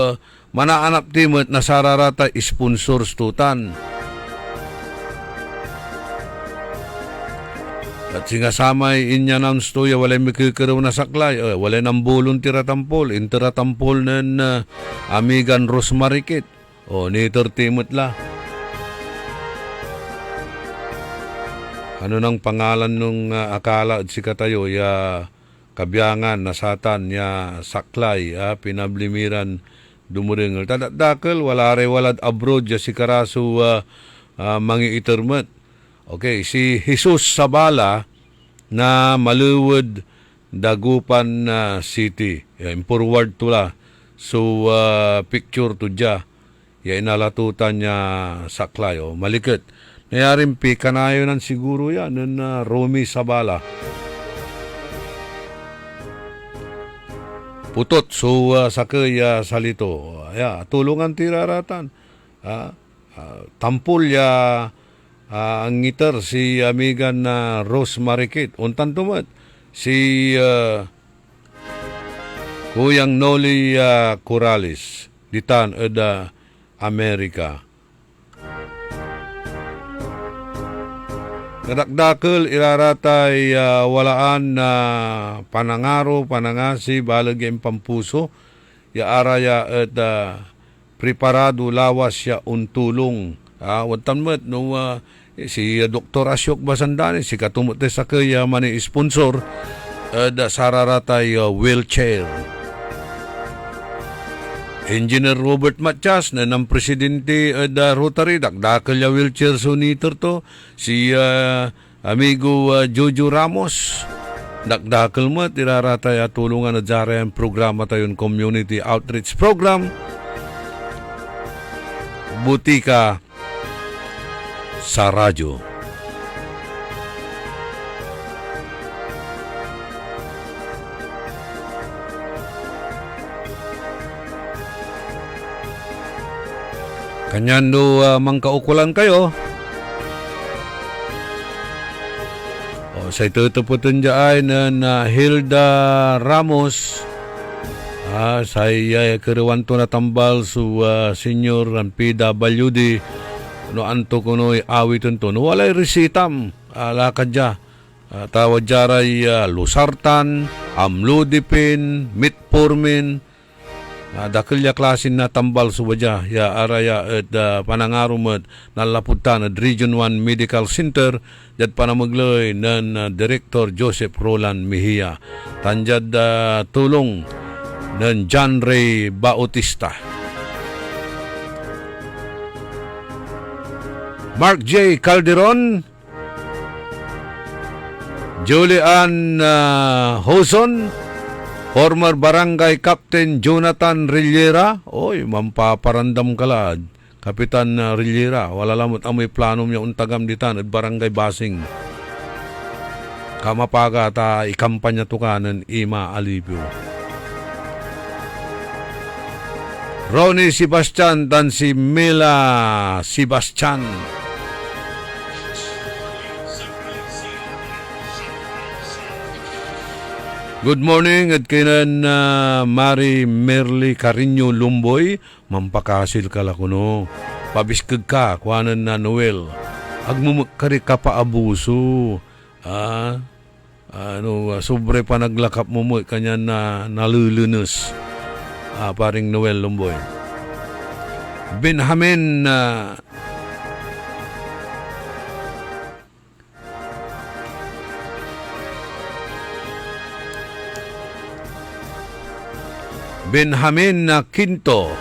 manaanak timot na sararata sponsors tutan. At singasamay inyanams to ya walay mikikerawan na saklay, walay nang bulon tiratampol, interatampol ng amigan Rosemary Kit. Nitor timot la. Ano nang pangalan nung akala at sikatayo ya kabyangan nasatan ya saklay pinablimiran dumuringal tadakel walad abroad ya si karaso mangi itermet. Okay, si Jesus Sabala na Maluwod Dagupan City forward tula so picture to ja ya inalatutan niya saklay maliket nayarin pi kanayo nan siguro yan ng Romy Sabala putot so sakaya salito tulungan tiraratan tampol ya ang ngiter si amigan na Rosemary Kit untan tumat si Kuyang Noli Corrales ditan eda Amerika. Kadakdakkel iraratay walaan na panangaro, panangasi, balag yung pampuso, ya araya at preparado lawas siya untulong. Watan mo't no, si Dr. Asyok Basandani, si katumute sa kaya mani sponsor, sararatay wheelchair. Engineer Robert Matias na ng presidente Rotary, dakdakal ya wheelchair suniter to. Si amigo Jojo Ramos, dakdakal mo, tiraratay at tulungan na dyan ang programa tayon community outreach program. Butika sa radyo. Kanyan do mangkaukulan kayo. Sa itutuputin dyan na Hilda Ramos. Saya keruan to natambal su senior ang PWD. No anto kuno'y awitin to. No walay resitam. Lakad dya. Tawad jaray lusartan, amlodipin, metformin. Dakilya klasin na tambal subadya ya araya at panangarumat nalaputan at Region 1 Medical Center jad panamagloy ng Director Joseph Roland Mejia. Tanjad tulong ng John Ray Bautista. Mark J. Calderon, Julian Hoson, former Barangay Captain Jonathan Rillera. Oy, mampaparandam kalad. Kapitan Rillera. Wala lamot amoy plano niya untagam ditan at Barangay Basing. Kamapaga ta ikampanya tukanan Ima Alipio. Ronnie Sebastian dan si Mila Sebastian. Good morning at kinan Mari Merly Carino Lumboy, mampakasil ka la kuno. Pabiskag ka, kuanan na Noel. Agmumagkari ka pa abuso. Sobre pa naglakap mo mo, kanya na nalulunos. Paring Noel Lumboy. Benjamin Benjamin Quinto,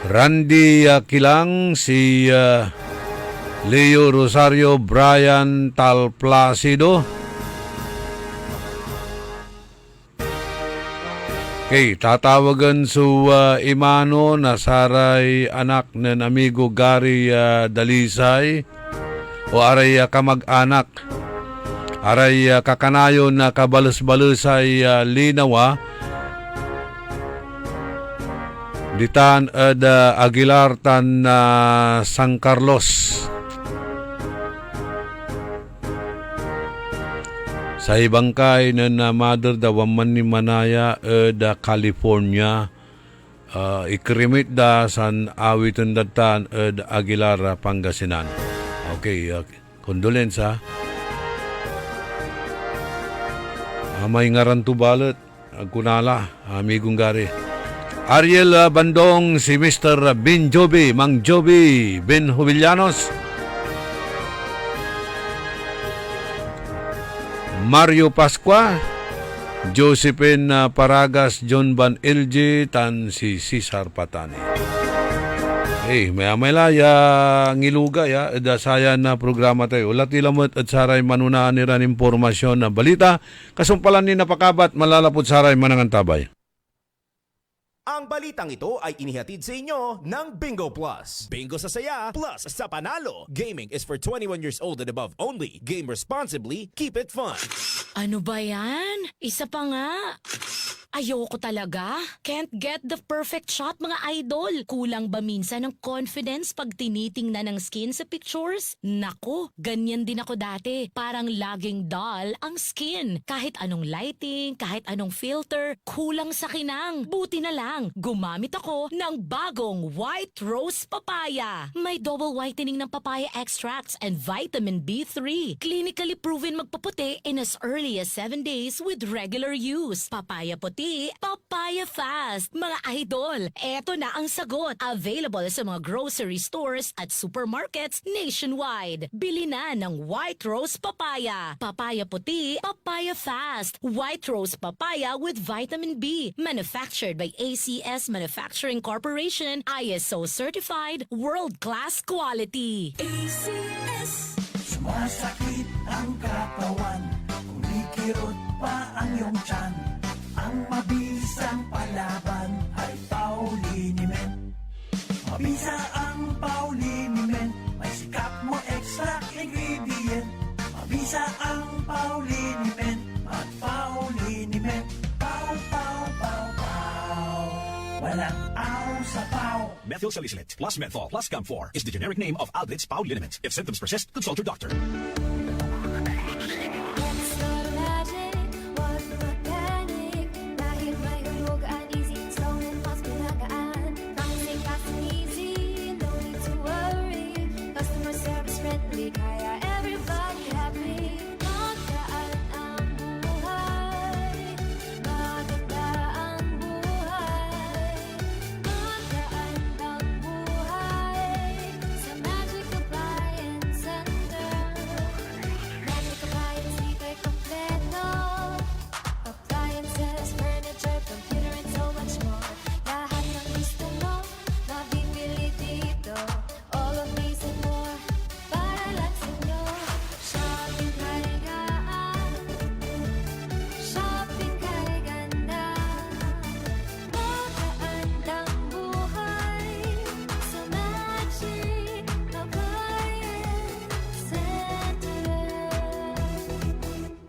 Randy Kilang, si Leo Rosario, Brian Talplacido. Okay, tatawagan su Imano na saray anak ng amigo Gary Dalisay o aray kamag-anak. Aray kakanayo na kabalos-balusay linawa ditan Aguilar tan San Carlos. Sa ibang kay na mother da waman ni Manaya da California. Ikrimit da san awitan datan Aguilar Pangasinan. Okay, condolence ha. May ngaran to balat, agkunala, amigong Gary. Ariel Bandong, si Mr. Ben Joby, Mang Joby, Ben Jubillanos. Mario Pascua, Josephine Paragas, John Van LG, tan si Cesar Patani. May laya ngiluga ya saya na programa tayo. Ulati lamot at saray manunaan niran impormasyon na balita. Kasumpalan ni napakabat malalapot saray manangan tabay. Ang balitang ito ay inihatid sa inyo ng Bingo Plus. Bingo sa saya, plus sa panalo. Gaming is for 21 years old and above only. Game responsibly, keep it fun. Ano ba yan? Isa pa nga. Ayoko talaga. Can't get the perfect shot mga idol. Kulang ba minsan ng confidence pag tinitingnan ng skin sa pictures? Nako, ganyan din ako dati. Parang laging dull ang skin. Kahit anong lighting, kahit anong filter, kulang sa kinang. Buti na lang, gumamit ako ng bagong White Rose Papaya. May double whitening ng papaya extracts and vitamin B3. Clinically proven magpaputi in as early as 7 days with regular use. Papaya puti, papaya fast. Mga idol, eto na ang sagot. Available sa mga grocery stores at supermarkets nationwide. Bili na ng White Rose Papaya. Papaya puti, papaya fast. White Rose Papaya with vitamin B. Manufactured by ACS Manufacturing Corporation. ISO certified, world-class quality. ACS. Sumasakit ang katawan, kumikirot pa ang iyong tiyan. Ang mabisang palaban ay Pauliniment. Mabisa ang Pauliniment, may sikap mo extra ingredient. Mabisa ang Pauliniment, mag-Pauliniment. Pau, pau, pau, pau. Walang aw sa pau. Methyl salicylate plus menthol plus Camphor is the generic name of Aldrich Pau Liniment. If symptoms persist, consult your doctor. It's not magic, wag mag-panic. Dahil may hulugan, easy, slow and fast pinagaan. Promising fast and easy, no need to worry. Customer service friendly, kaya everybody happy. Magaan ang buhay, maganda ang buhay. Magaan ang buhay sa Magic Appliance Center. Magic Appliance, libre kompleto. Appliances, furniture, computer, and so much more. Lahat ng gusto mo, mabibili dito. All of these and more, para lang sa inyo. Shopping kay gaan, shopping kay ganda. Magaan ang buhay sa Magic Appliance Center.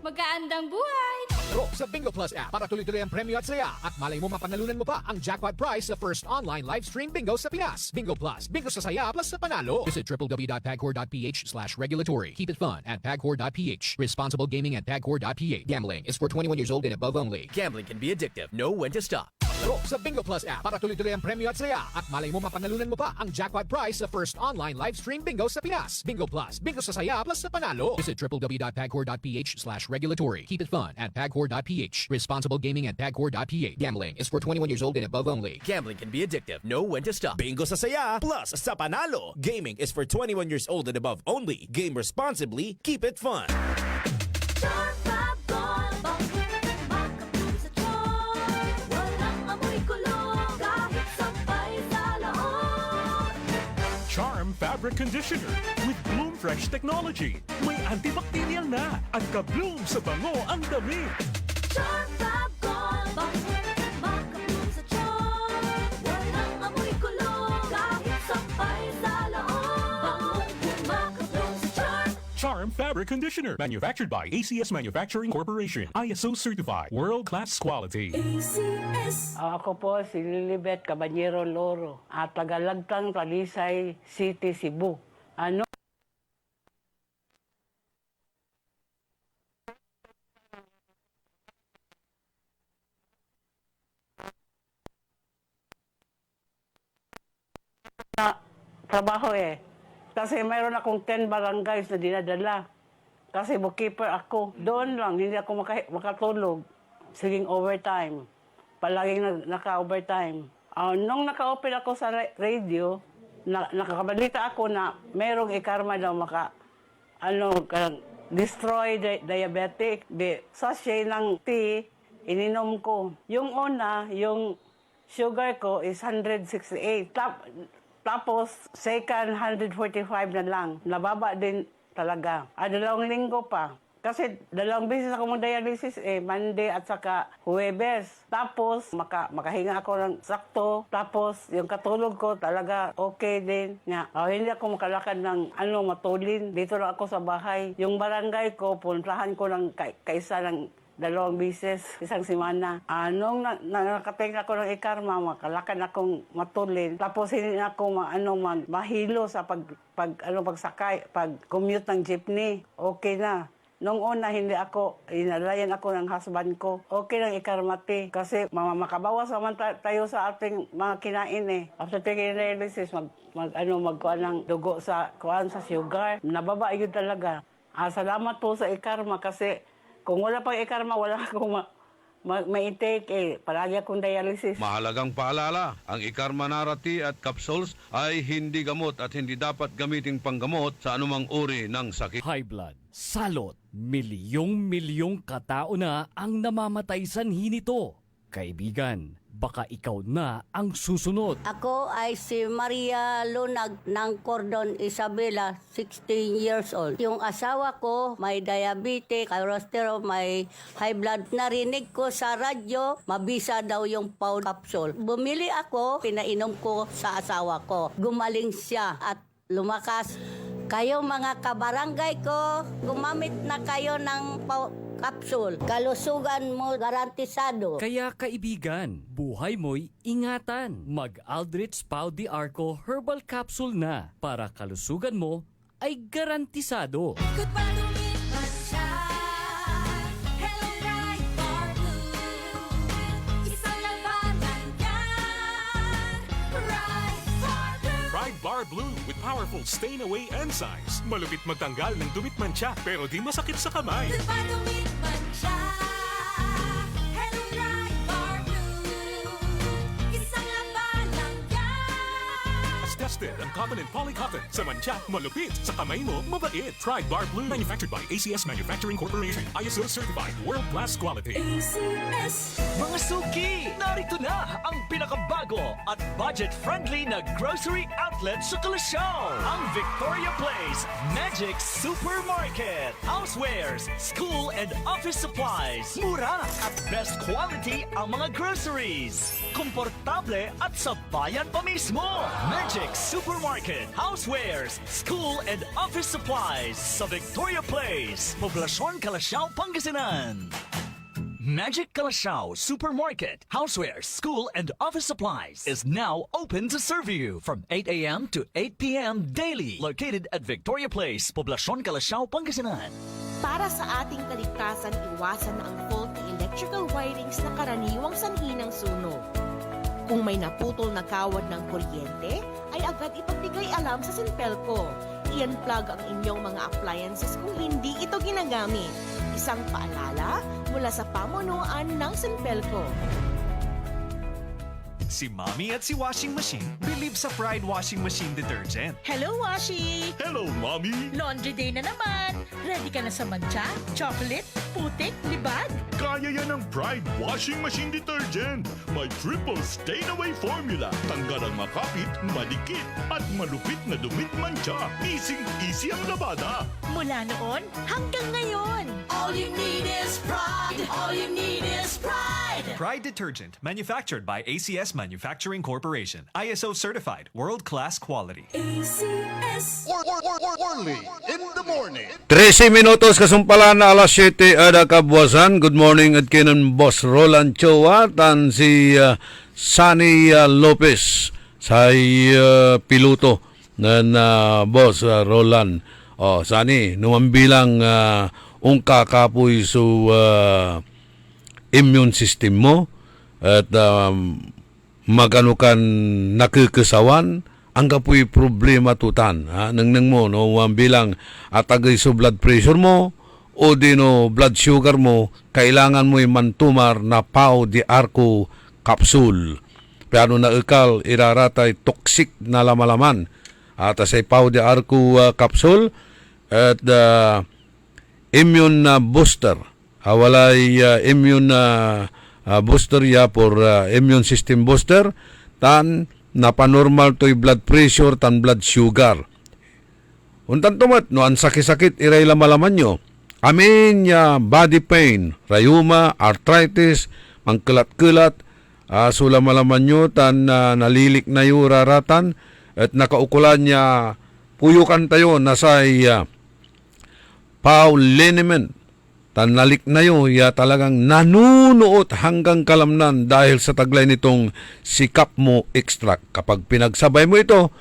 Magaandang buhay! Pro sa Bingo Plus app para tuloy-tuloy ang premyo at saya at malay mo mapanalunan mo pa ang jackpot prize sa first online live stream bingo sa Pinas. Bingo Plus, bingo sa saya plus sa panalo. Visit www.pagcor.ph/regulatory. Keep it fun at pagcor.ph. Responsible gaming at pagcor.ph. Gambling is for 21 years old and above only. Gambling can be addictive. Know when to stop. Pro sa Bingo Plus app para tuloy-tuloy ang premyo at saya at malay mo mapanalunan mo pa ang jackpot prize sa first online live stream bingo sa Pinas. Bingo Plus, bingo sa saya plus sa panalo. Visit www.pagcor.ph/regulatory. Keep it fun at pagcor.ph. Responsible gaming at pagcor.ph. Gambling is for 21 years old and above only. Gambling can be addictive. Know when to stop. Bingo sa saya plus sa panalo. Gaming is for 21 years old and above only. Game responsibly. Keep it fun. Charm Fabric Conditioner with Bloom Fresh Technology. May antibacterial na at ka-bloom sa bango ang damit. Charm Fab Gold, makabloom sa charm. Walang amoy kulong, kahit sampay sa loob. Makabloom sa charm. Charm Fabric Conditioner. Manufactured by ACS Manufacturing Corporation. ISO certified. World-class quality. ACS. Ako po si Lilibet Caballero Loro at tagalagtang Talisay City, Cebu. Ano? Na trabaho eh. Kasi mayroon akong 10 barangays na dinadala. Kasi bookkeeper ako. Doon lang, hindi ako makatulog. Siging overtime. Palaging naka-overtime. Nung naka-open ako sa radio, nakakabalita ako na merong ikarma daw destroy diabetic. Sachet ng tea, ininom ko. Yung una, yung sugar ko is 168. Tapos, second, 145 na lang. Nababa din talaga. 2 linggo pa. Kasi 2 beses ako mag-dialysis Monday at saka Huwebes. Tapos, makahinga ako ng sakto. Tapos, yung katulog ko talaga okay din. Hindi ako makalakad ng matulin. Dito lang ako sa bahay. Yung barangay ko, puntahan ko ng kaisa ng 2 bisis, isang semana. Nung nakating ako ng ikarma, makalakad akong matulin. Tapos hindi na ako mahilo sa pagsakay, pag-commute ng jeepney. Okay na. Nung una, hindi ako, inalayan ako ng husband ko. Okay lang ikarmati. Kasi makabawas naman tayo sa ating mga kinain eh. After taking dialysis, magkuhan ng dugo sa sugar. Nababa yun talaga. Salamat po sa ikarma kasi kung wala pang ikarma, wala akong ma-intake eh. Palagi akong dialysis. Mahalagang paalala, ang Ikarma Narati at capsules ay hindi gamot at hindi dapat gamiting panggamot sa anumang uri ng sakit. High blood, salot, milyong-milyong katao na ang namamatay sanhi nito. Kaibigan, baka ikaw na ang susunod. Ako ay si Maria Lunag ng Cordon Isabela, 16 years old. Yung asawa ko may diabetes, cholesterol, may high blood. Narinig ko sa radyo, mabisa daw yung Pau capsule. Bumili ako, pinainom ko sa asawa ko. Gumaling siya at lumakas. Kayo mga kabarangay ko, gumamit na kayo ng Pau capsule. Kalusugan mo garantisado. Kaya kaibigan, buhay mo'y ingatan. Mag-Aldrich Pau de Arco Herbal Capsule na para kalusugan mo ay garantisado. Pride Bar Blue with powerful stain-away enzymes. Malupit magtanggal ng dumit mancha pero di masakit sa kamay. As tested ang cotton and polycotton. Sa mancha, malupit. Sa kamay mo, mabait. Pride Bar Blue. Manufactured by ACS Manufacturing Corporation. ISO certified. World-class quality. Mga suki, narito na ang pinakabago at budget-friendly na grocery outlet sa Kalasyaw. Ang Victoria Place Magic Supermarket. Housewares, school and office supplies. Mura at best quality ang mga groceries. Komportable at sa bayan pa mismo. Magic Supermarket. Housewares, school and office supplies sa Victoria Place. Poblasyon Kalasyaw, Pangasinan. Magic Kalasyaw Supermarket, Housewares, School, and Office Supplies is now open to serve you from 8 a.m. to 8 p.m. daily. Located at Victoria Place, Poblasyon Kalasyaw, Pangasinan. Para sa ating kaligtasan, iwasan ang faulty electrical wirings na karaniwang sanhi ng sunog. Kung may naputol na kawad ng kuryente, ay agad ipagbigay alam sa Sinpelco. I-unplug ang inyong mga appliances kung hindi ito ginagamit. Isang paalala mula sa pamunuan ng Sinpelco. Si Mommy at si Washing Machine believe sa Pride Washing Machine Detergent. Hello, Washi! Hello, Mommy! Laundry day na naman! Ready ka na sa mancha, chocolate, putik, libag? Kaya yan ang Pride Washing Machine Detergent. May triple stain-away formula. Tanggal ang makapit, madikit, at malupit na dumit mancha. Easy ang labada. Mula noon hanggang ngayon. All you need is pride. All you need is pride. Pride Detergent, manufactured by ACS Manufacturing Corporation. ISO certified, world-class quality. ACS. Orly in the morning. 13 minutos kasumpalan na alas 7 ada kabuasan. Good morning at kinan Boss Roland Chowa tan si Sunny Lopez sa piloto na Boss Roland. Sunny, numambilang ungka kapoy so immune system mo at magano kan nakikesawan ang kapoy problema tutan nang mo no bilang atagay so blood pressure mo o dino blood sugar mo kailangan mo mantumar na Pau de Arco capsule pero naikal iraratay toxic na lamalaman at sa Pau de Arco capsule at immune booster walay immune booster ya for immune system booster tan napanormal to'y blood pressure tan blood sugar. Untan tumat, no, ang sakit-sakit, iray lamalaman nyo. Amin ya body pain, rayuma, arthritis, mangkelat-kelat, sula malaman nyo, tan nalilik na yu raratan, at nakaukulan niya, puyukan tayo, nasay Pau liniment, tanalik na yun, ya talagang nanunuot hanggang kalamnan dahil sa taglay nitong Sikap Mo Extract. Kapag pinagsabay mo ito,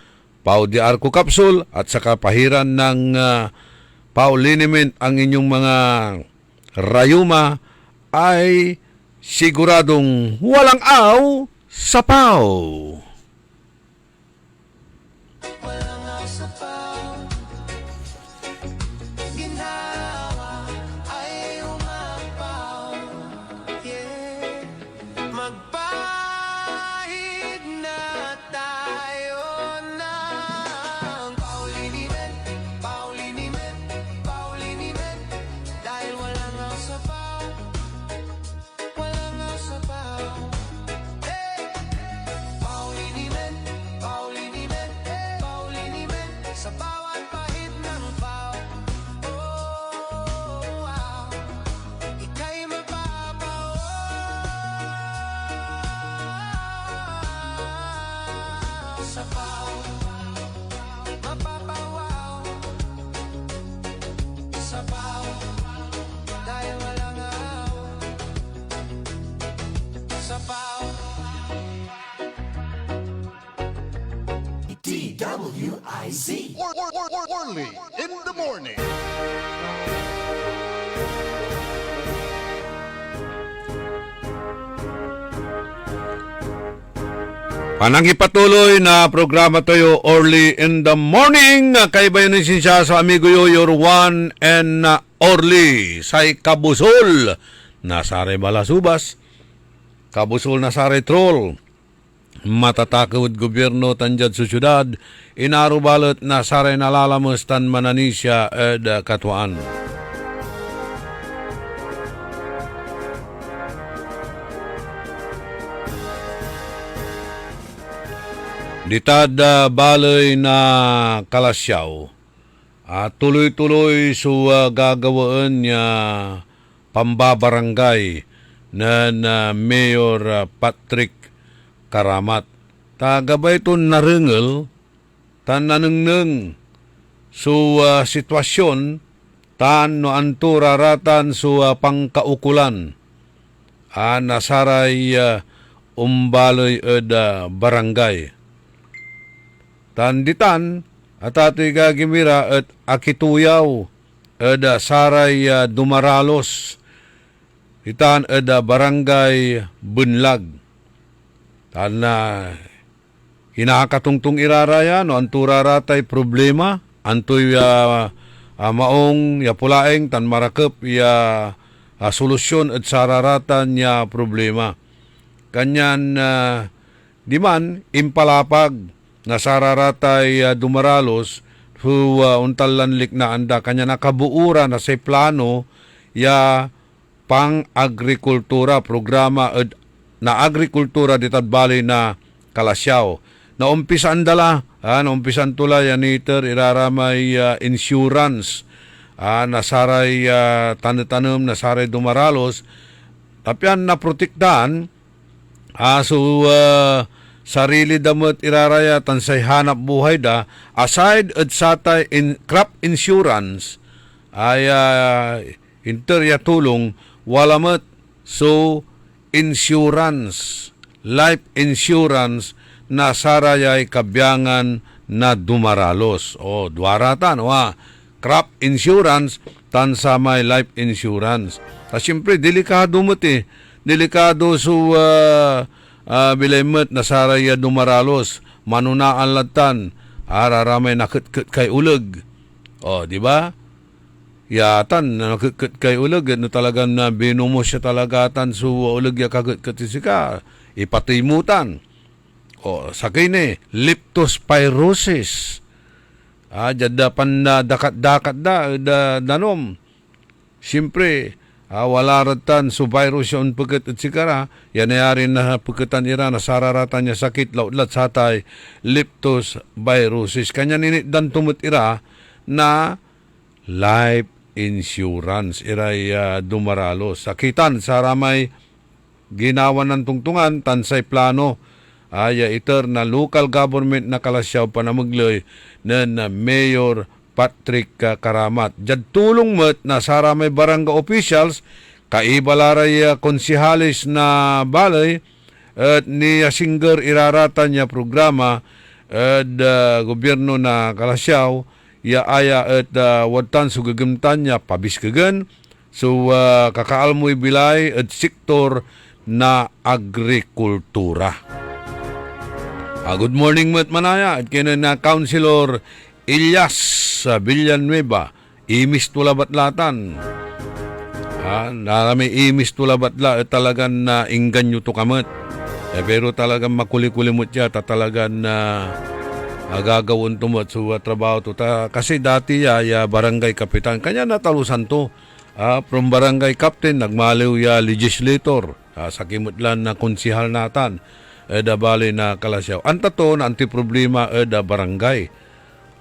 Pau de Arco Capsule at saka pahiran ng Pau Liniment ang inyong mga rayuma, ay siguradong walang aw sa Pau. DWIZ. Orly in the morning. Panangipatuloy na programa tayo Orly in the morning. Kay bayan siya sa amigo yo, your one and Orly. Say Kabusol. Nasare Balasubas. Kabusol Nasare Troll. Matatakod gobyerno tanjad sa syudad. Inarubalot Nasare Nalalamos tan Mananisya ed Katuan. Ditad balay na Kalasyaw. Tuloy-tuloy sa gagawaan niya pambabarangay na Mayor Patrick Karamat. Tagabay ito naringel, tananengneng sa sitwasyon, tan no anturaratan sa pangkaukulan. Nasaray umbaloy ed barangay. Tanditan at ato'y gagimira at akituyaw ed saray dumaralos itan ed barangay Bunlag. Tan hinakatungtong iraraya no anturaratay problema antoy maong ya pulaeng tan marakep ya solusyon at sararatan ya problema. Kanyan di man impalapag nasararatay dumaralos hu untalanlik na anda kanya nakabuura na sa plano ya pang-agrikultura programa na agrikultura ditad bali na Kalasyaw. Naumpisan dala, naumpisan tula yan iter iraramay insurance nasaray tanetanem nasaray dumaralos tapyan na protektahan sarili damot iraraya tansay hanap buhay da aside at satay in crop insurance ay interya tulong walamat so insurance life insurance na sarayay kabyangan na dumaralos o dwaratan crop insurance tansa may life insurance siyempre delikado mo delikado so bilaymet na saraya dumaralos manunaan latan araramay nakit kay uleg di ba yatan nakit kay uleg no talagang na binumo siya talagatan so uleg ya kagit-katisika ipatimutan sakay ni leptospirosis jadapan na dakat-dakat danom siyempre wala ratan so virus yun pagkat at sikara yan nayari na pagkatan ira na sararatan niya sakit lautlat satay leptospirosis kanya ninit dan tumut ira na life insurance iray dumaralos sakitan sa ramay ginawa ng tungtungan tansay plano iter na local government na Kalasyaw panamagloy na Mayor Patrick Karamat. Jad tulong met na sara may barangay officials kaibalaray konsihalis na balay at ni Singer iraratan niya programa at gobyerno na Kalasyaw ya aya at watan sugagimtan niya pabiskagan so kakaalmoy bilay at sektor na agrikultura. Good morning met manaya at kina na Councilor Ilyas Villanueva imis tulabatlatan. Narami imis tulabatla talagang na inganyo to kamat. Pero talagang makuli-kulimot siya talagang na gagawin tumot so trabaho to. Kasi dati ya barangay kapitan. Kanya natalusan to. From barangay captain, nagmaliw ya legislator. Sa kimutlan na konsihal natan. Da bali na Kalasyaw. Anta to na antiproblema da barangay.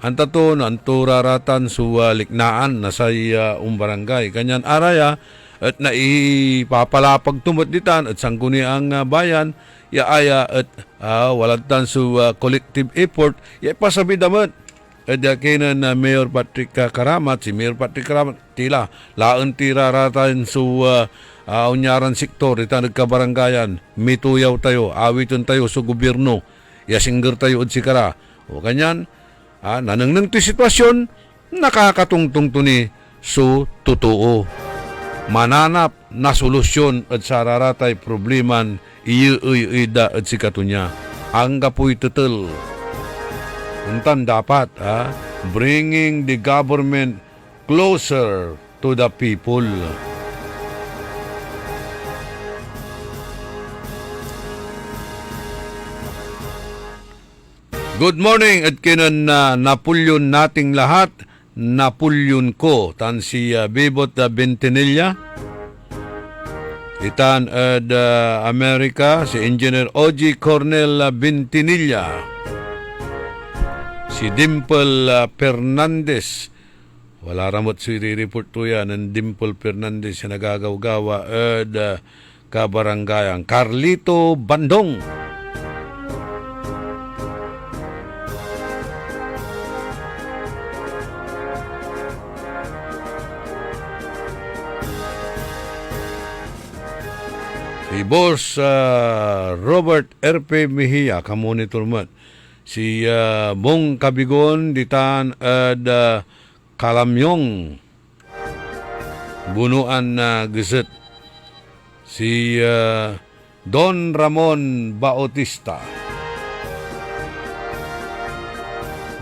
Anta to na anturaratan sa liknaan na sa barangay. Kanyan araya at naipapalapag tumot ditan at sangguni ang bayan ya aya at walatan sa collective effort ya pasabi damat at yakinan na Mayor Patrick Karamat si Mayor Patrick Karamat tila laan tiraratan sa unyaran sektor ita nagkabarangayan mituyaw tayo awiton tayo sa gobyerno yasingger tayo at sikara o kanyan nanangnang ti sitwasyon nakakatungtong to ni so totoo mananap na solusyon at sararatay probleman ida at sikatunya ang kapoy tutul untan dapat bringing the government closer to the people. Good morning at kinan Napoleon nating lahat. Napoleon ko tan si Bibot Bentinilla. Itan Amerika si Engineer O.G. Cornel Bentinilla. Si Dimple Fernandez. Wala ramot si report to yan ng Dimple Fernandez na nagagawgawa kabarangayang Carlito Bandong. Si Boss Robert R.P. Mejia, kamonitor mat. Si Bong Kabigon, ditan at Kalamyong, bunuan na geset. Si Don Ramon Bautista,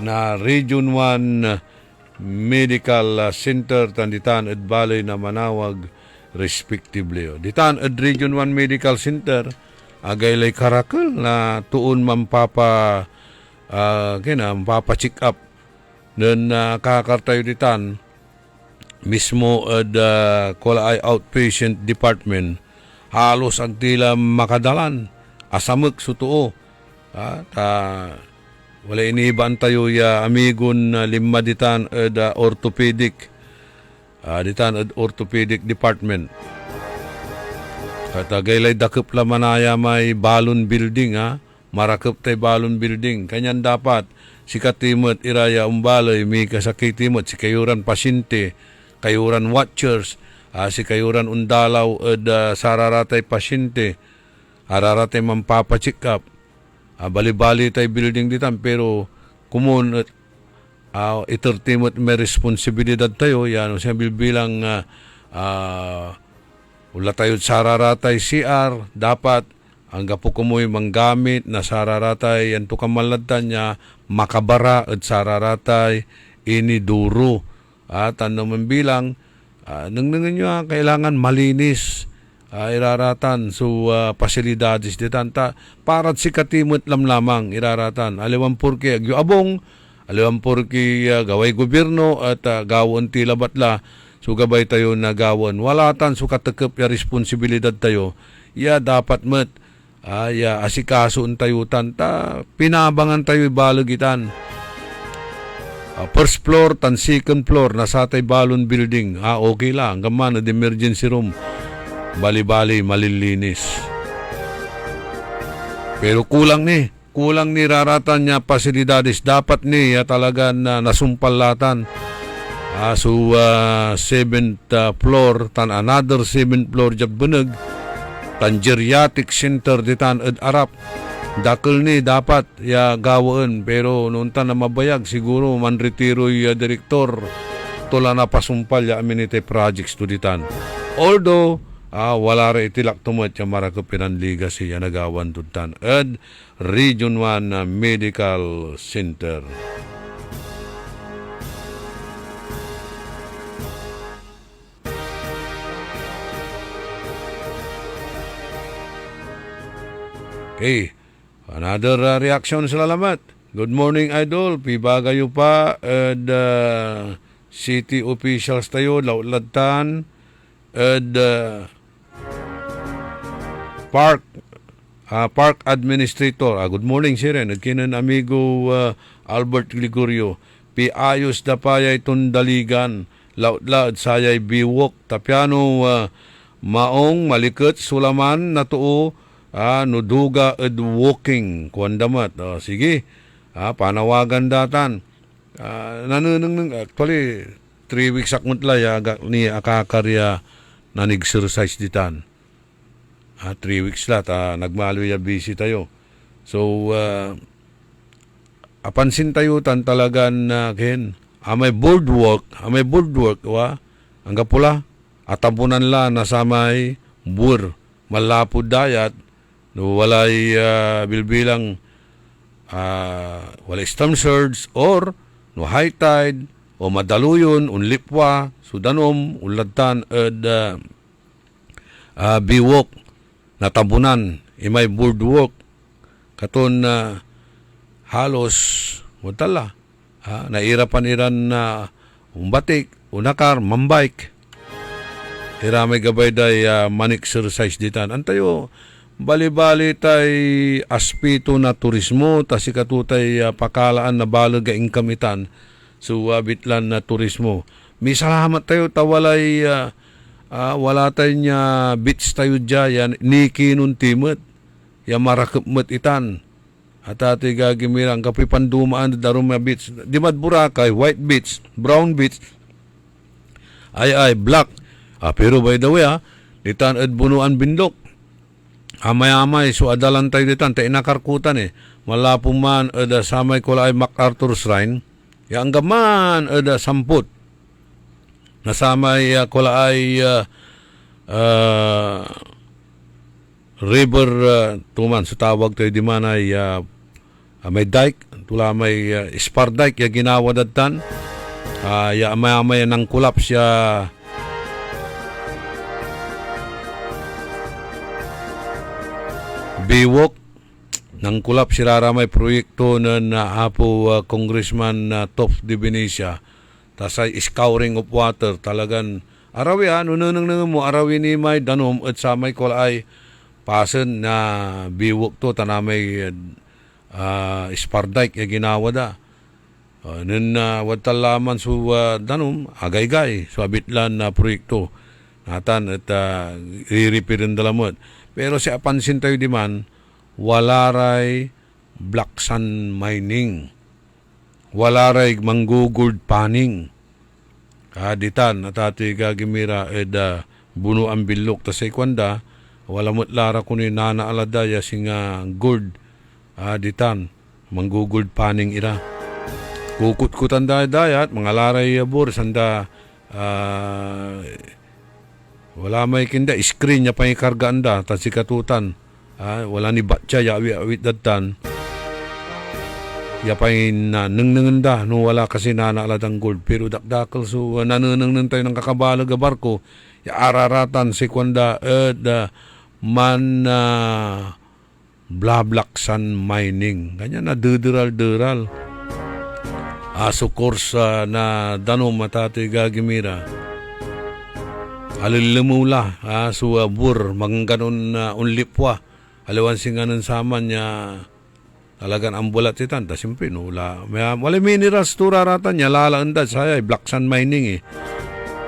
na Region 1 Medical Center, tanditan at balay na Manawag, respectively. Ditan at Region 1 Medical Center agaylay karakal na tuon mampapa check up then kakartayo ditan mismo at Kolay Outpatient Department halos ang tila makadalan asamag sutuo wala iniibaan tayo ya amigon lima ditan at orthopedic ditan at orthopedic department. At gaylay dakip lamanaya may balon building marakip tay balon building. Kanyan dapat si katimot iraya umbalay may kasakitimot si kayuran pasyente, kayuran watchers, si kayuran undalaw at sararatay pasyente, araratay mampapacheck up. Bali-bali tay building ditan pero kumun at itertimot may responsibilidad tayo yan siya bilang wala tayo sararatay CR dapat ang gapo kumoy manggamit na sararatay yan to kamaladtan niya makabara at sararatay iniduro at ano man bilang nangnangan nyo kailangan malinis iraratan so pasilidades ditanta para si katimot lamang iraratan aliwan porke agyo abong aliwan porki gaway gobyerno at gawon tila batla so gabay tayo na gawon walatan so katekep ya responsibilidad tayo ya dapat met ya asikaso tayo tanta pinabangan tayo balagitan first floor tan second floor nasa tay balon building okay lang gaman at emergency room bali-bali malilinis pero kulang kulang ni raratan niya pasilidades dapat niya talaga na nasumpalatan. So 7th floor tan another 7th floor jab bunag tan geriatric center ditan ed arap dakkel ni dapat ya gawaan pero nunta na mabayag siguro manretiro ya direktor tula na pasumpal ya amenity projects to ditan. Although wala ra itilak tumat ya marakupinan liga siya nagawan tutan ed Region 1 Medical Center. Okay, another reaction salamat. Good morning, Idol. Pibagayo pa ed city officials tayo, lauladtan ed park administrator. Good morning, sir. Nagkinan amigo Albert Gregorio. Piayos da payay tundaligan. Laut-laut sayay biwok. Tapiano maong malikat sulaman na tuo. Nuduga ed walking kuandamat. Sige, panawagan datan. Actually, 3 weeks akmut laya ni akakarya na nag-exercise ditan. 3 weeks lat, nagmalo ya busy tayo. So, apansin tayo tan talagan na may boardwalk, ang kapula, atabunan la na samay bur, malapod dayat, no walay bilbilang walay storm surge or no high tide o madaluyon unlipwa sudanom unladtan ed biwok natabunan imay boardwalk katon halos mutala nairapan iran na umbatik unakar mambike iramay gabay day man-exercise ditan antayo bali-bali tay aspito na turismo tas ikatutay pakalaan na balag income so bitlan na turismo. May salamat tayo tawalay wala tayo niya beach tayo dyan niki nun timot ya marakapmat itan at ati gagimirang kapipandumaan darum na beach di mad Boracay, white beach, brown beach ay black pero by the way ditan ed bunuan bindok amay-amay, so adalan tayo ditan, tayo inakarkutan malapong man, eda samay ko ay MacArthur Shrine, yang gaman, eda samput, nasamay ko ay river, tuman, so tawag tayo di man ay may dike, tula may spar dike, ya ginawa datan, ya amay-amay nang kulaps ya biwok nang kulap sirara may proyekto na apo Congressman Top de Benicia tas ay scouring of water talagan arawi nununang mo arawi ni may danom at sa may kulay pasen na biwok to tanamay spardike ya ginawa da nun watalaman su danom agay-gay so abitlan na proyekto natan at i-repair dalamot. Pero si apansin tayo di man, wala ray black sand mining. Wala ray manggugold panning. Ditan, at ati gagimira buno ang bilok. Tas ay kwanda, wala mo't lara kunin nana aladaya singa gold. Ditan, manggugold panning ira. Kukut-kutan dayat, mga laray bor, sanda wala may kinda screen niya pang ikargaan da tas sikatutan wala ni batya yawi awit datan ya pang nangnangan da no wala kasi nanaaladang gold pero dakdakal so nananang tayo ng kakabalag barko ya araratan si kwanda man blablaksan mining ganyan na dudural so course na danom matatoy gagimira alilimula so bur mangganon unlipwa alawan singanon saman niya talagang ambulat itan ta simple no wala minerals turaratan niya lalaanda saya black sand mining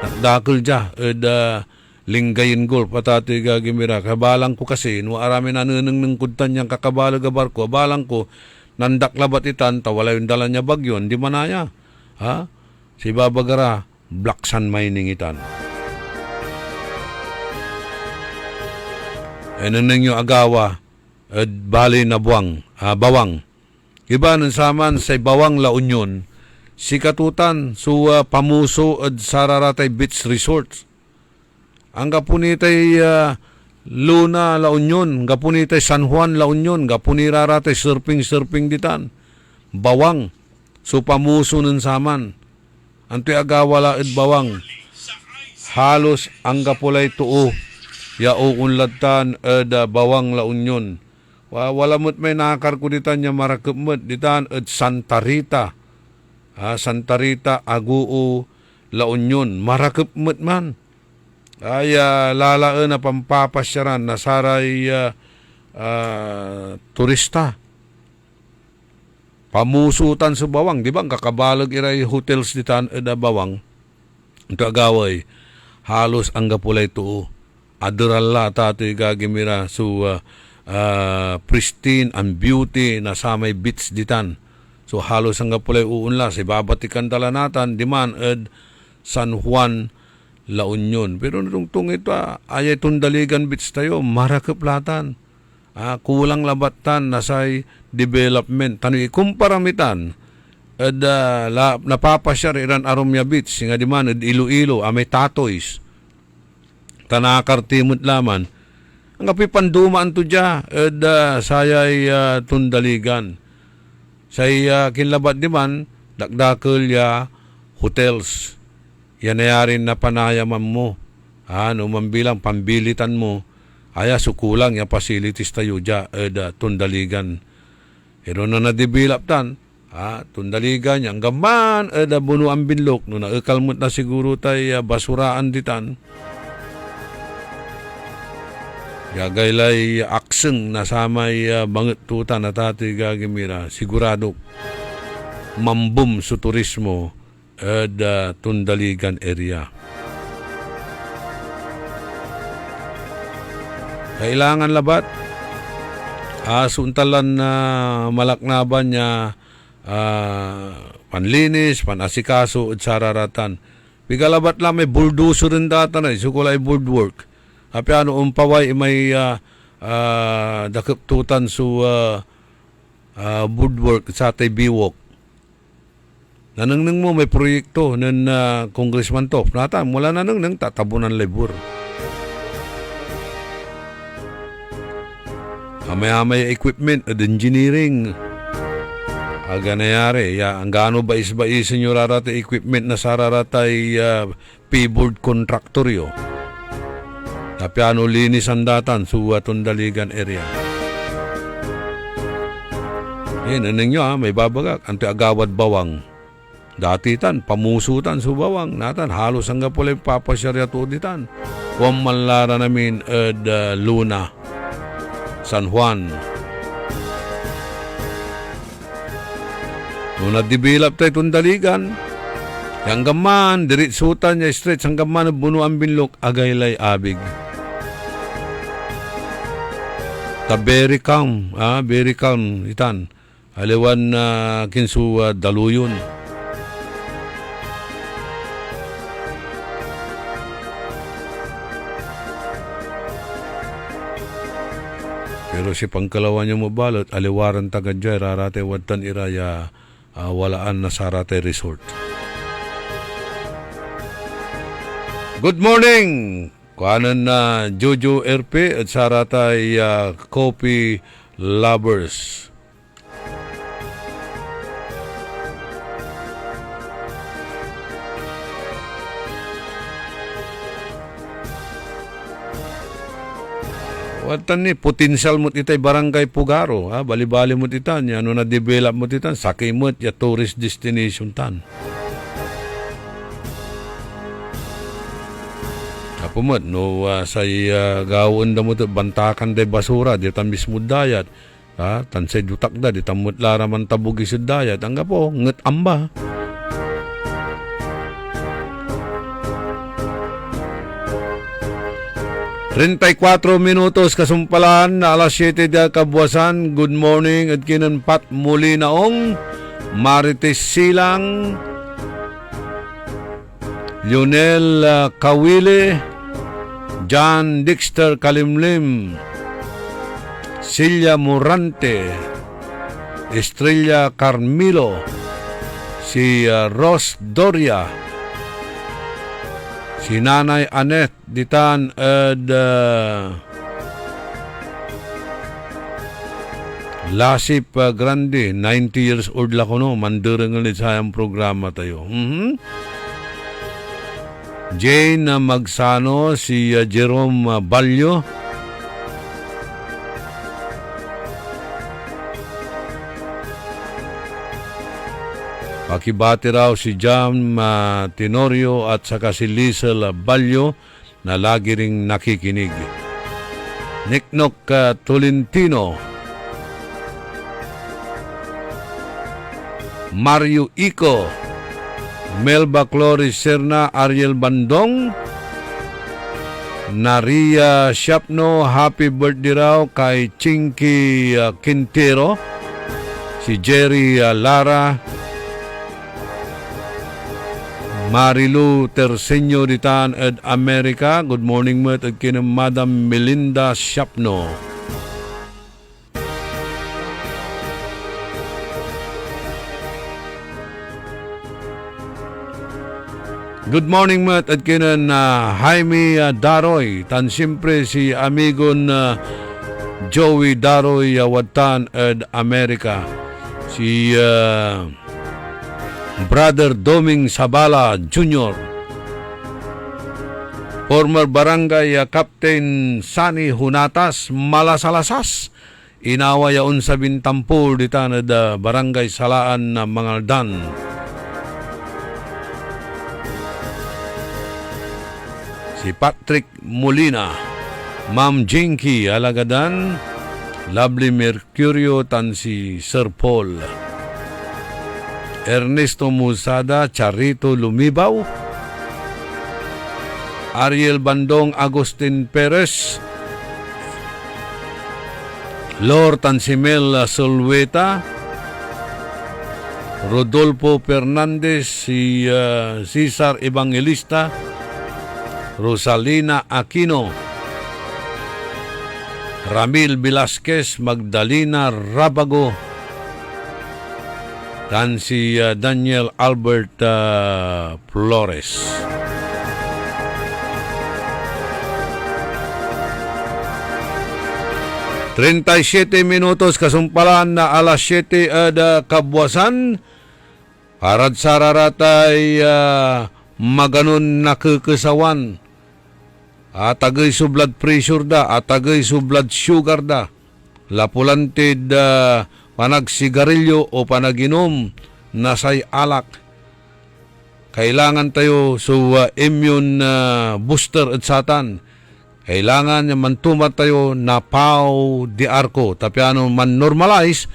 nakdakol ja Linggayin golf patati gagimira. Kabalang ko kasi, no arami nanunang ng kuntan niyang kakabalo gabar ko, balang ko, nandaklabat itan, tawala yung dala niya bagyo, hindi manaya. Ha? Si Babagara, Black Sun Mining itan. Ano ninyo agawa, bali na bawang. Iba nun saman sa Bawang La Union, si katutan suwa pamuso at Sararatay Beach Resorts. Ang gapunitay Luna La Union, gapunitay San Juan La Union, gapuniraratay surfing ditan. Bawang, so pamuso nun saman. Anto'y agawala at bawang. Halos ang gapulay tuo, yauunlatan at Bawang La Union. Wala mo't may nakakarko ditan niya marakupmot ditan at Santa Rita. Santa Rita, Aguo, La Union, marakupmot man. Ay lalaan na pampapasyaran na saray turista. Pamusutan sa Bawang, di ba? Ang kakabalag iray hotels ditan da Bawang. Ito agaway, halos ang gapulay tuo. Adoral la tato'y gagimira so pristine and beauty na sa may beach ditan. So halos ang gapulay uunla, si babatikan talanatan, di man San Juan La Union. Pero nung ito, ayay Tundaligan Beach tayo, marakeplatan. Kulang labatan na say development. Tano'y kumparamitan, napapasyar iran Aromya Beach, nga di man, Iloilo, may tatoys. Tanakartimot laman. Ang kapipandumaan to dya, sayay Tundaligan. Say kinlabat di man, dakdakil ya hotels. Yan nayarin na panayaman mo. Mambilang pambilitan mo. Sukulang yung facilities tayo dya, Tundaligan. Pero na na-develop tan, Tundaligan, yung gaman, buno ang binlok, no naikalmot na siguro tayo basuraan ditan. Yagaylay akseng na samay banget tuta na tati gagimira. Sigurado, mambum sa turismo, Tundaligan area. Kailangan labat suntalan na malaknaban niya panlinis, panasikaso at sararatan. Bigalabat lang may bulldozer rin data na sukulay boardwork. Apiano umpaway may dakaptutan su boardwork sa tay biwok. Nanangnang mo may proyekto ng Congressman Top. Nata, mula nanangnang tatabunan labor. Amay equipment at engineering. Ganayari. Ang gaano ba isba-isin nyo rarata equipment na sararatay P-board contractor yo. Tapiano linis ang datan sa Tundaligan area. Yan, nyo may babagak. Anto agawad Bawang. Datitan, pamusutan sa Bawang. Natan, halos hanggang pala yung papasyarya tuditan. Huwag manlara namin Luna, San Juan. Nung na-develop tayo Tundaligan, yung gaman, diritsutan niya, stretch, ang gaman, buno ang binlok, agaylay abig. Very calm, itan. Aliwan na kinsu daluyon. Pero si pangkalawan niya mabalot, aliwaran tagad dyan, rarate watan iraya walaan na sarate resort. Good morning! Kuanan na Jojo RP at saratay coffee lovers. Watan ni potensyal mo itay barangay Pugaro, bali-bali mo itan, ano na develop mo itan, sakay mo ya tourist destination tan. Apumot no say gawon da mo to bantakan day basura di tan mismo dayat, tansay dutak da di tamot laraman tabugi sud dayat, angga po nget amba. 34 minutos kasumpalan na alas 7 da kabuwasan. Good morning at kinanpat muli naong Marites Silang, Lionel Kawile, John Dexter Kalimlim, Silya Morante, Estrella Carmilo, si Ros Doria, si Nanay Anet Ditan at Lasip Grande, 90 years old la ko no, mandurang ulit sa yung programa tayo. Jane Magsano, si Jerome Balyo, pakibati raw si Jam Tenorio at saka si Liesel Balyo na lagi ring nakikinig. Niknok Tolentino, Mario Ico, Melba Cloris Serna, Ariel Bandong, Naria Shapno, happy birthday raw kay Chinky Quintero, si Jerry Lara, Marilu Terseño Ditan at America. Good morning mo at kina Madam Melinda Shapno. Good morning mo at kina Jaime Daroy. Tan siyempre si amigon Joey Daroy Watan at America. Si Brother Doming Sabala Jr., former barangay Captain Sani Hunatas Malasalasas, inawa yaon sa Bintampul ditan da barangay Salaan na Mangaldan. Si Patrick Molina, Ma'am Jinky Alagadan, Lovely Mercurio tan si Sir Paul, Ernesto Musada, Charito Lumibaw, Ariel Bandong, Agustin Perez, Lord Tansimel Solweta, Rodolfo Fernandez, si Cesar Evangelista, Rosalina Aquino, Ramil Velasquez, Magdalena Rabago, dan si Daniel Albert Flores. ...37 minutos kasumpalan na alas 7 kabuwasan. Harad sararatay maganon nakakasawan. Atagay su blood pressure da, atagay su blood sugar da. Lapulantid panagsigarilyo o panaginom nasay alak. Kailangan tayo immune booster at satan. Kailangan mantumat tayo na Pau di Arco. Tapi ano man normalize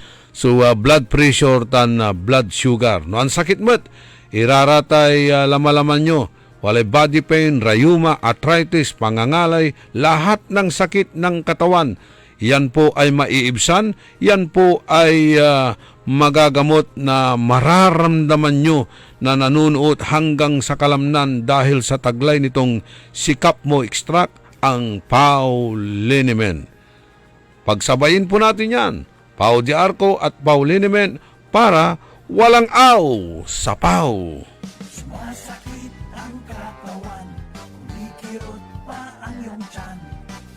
blood pressure tan blood sugar. No ang sakit mo't iraratay lamalaman nyo. Walay body pain, rayuma, arthritis, pangangalay, lahat ng sakit ng katawan. Yan po ay maiibsan, yan po ay magagamot na mararamdaman nyo na nanunuot hanggang sa kalamnan dahil sa taglay nitong Sikap Mo Extract, ang Pau Liniment. Pagsabayin po natin yan, Pau di Arco at Pau Liniment para walang aw sa Pau. Sumasakit ang katawan, kumikirot pa ang iyong tiyan.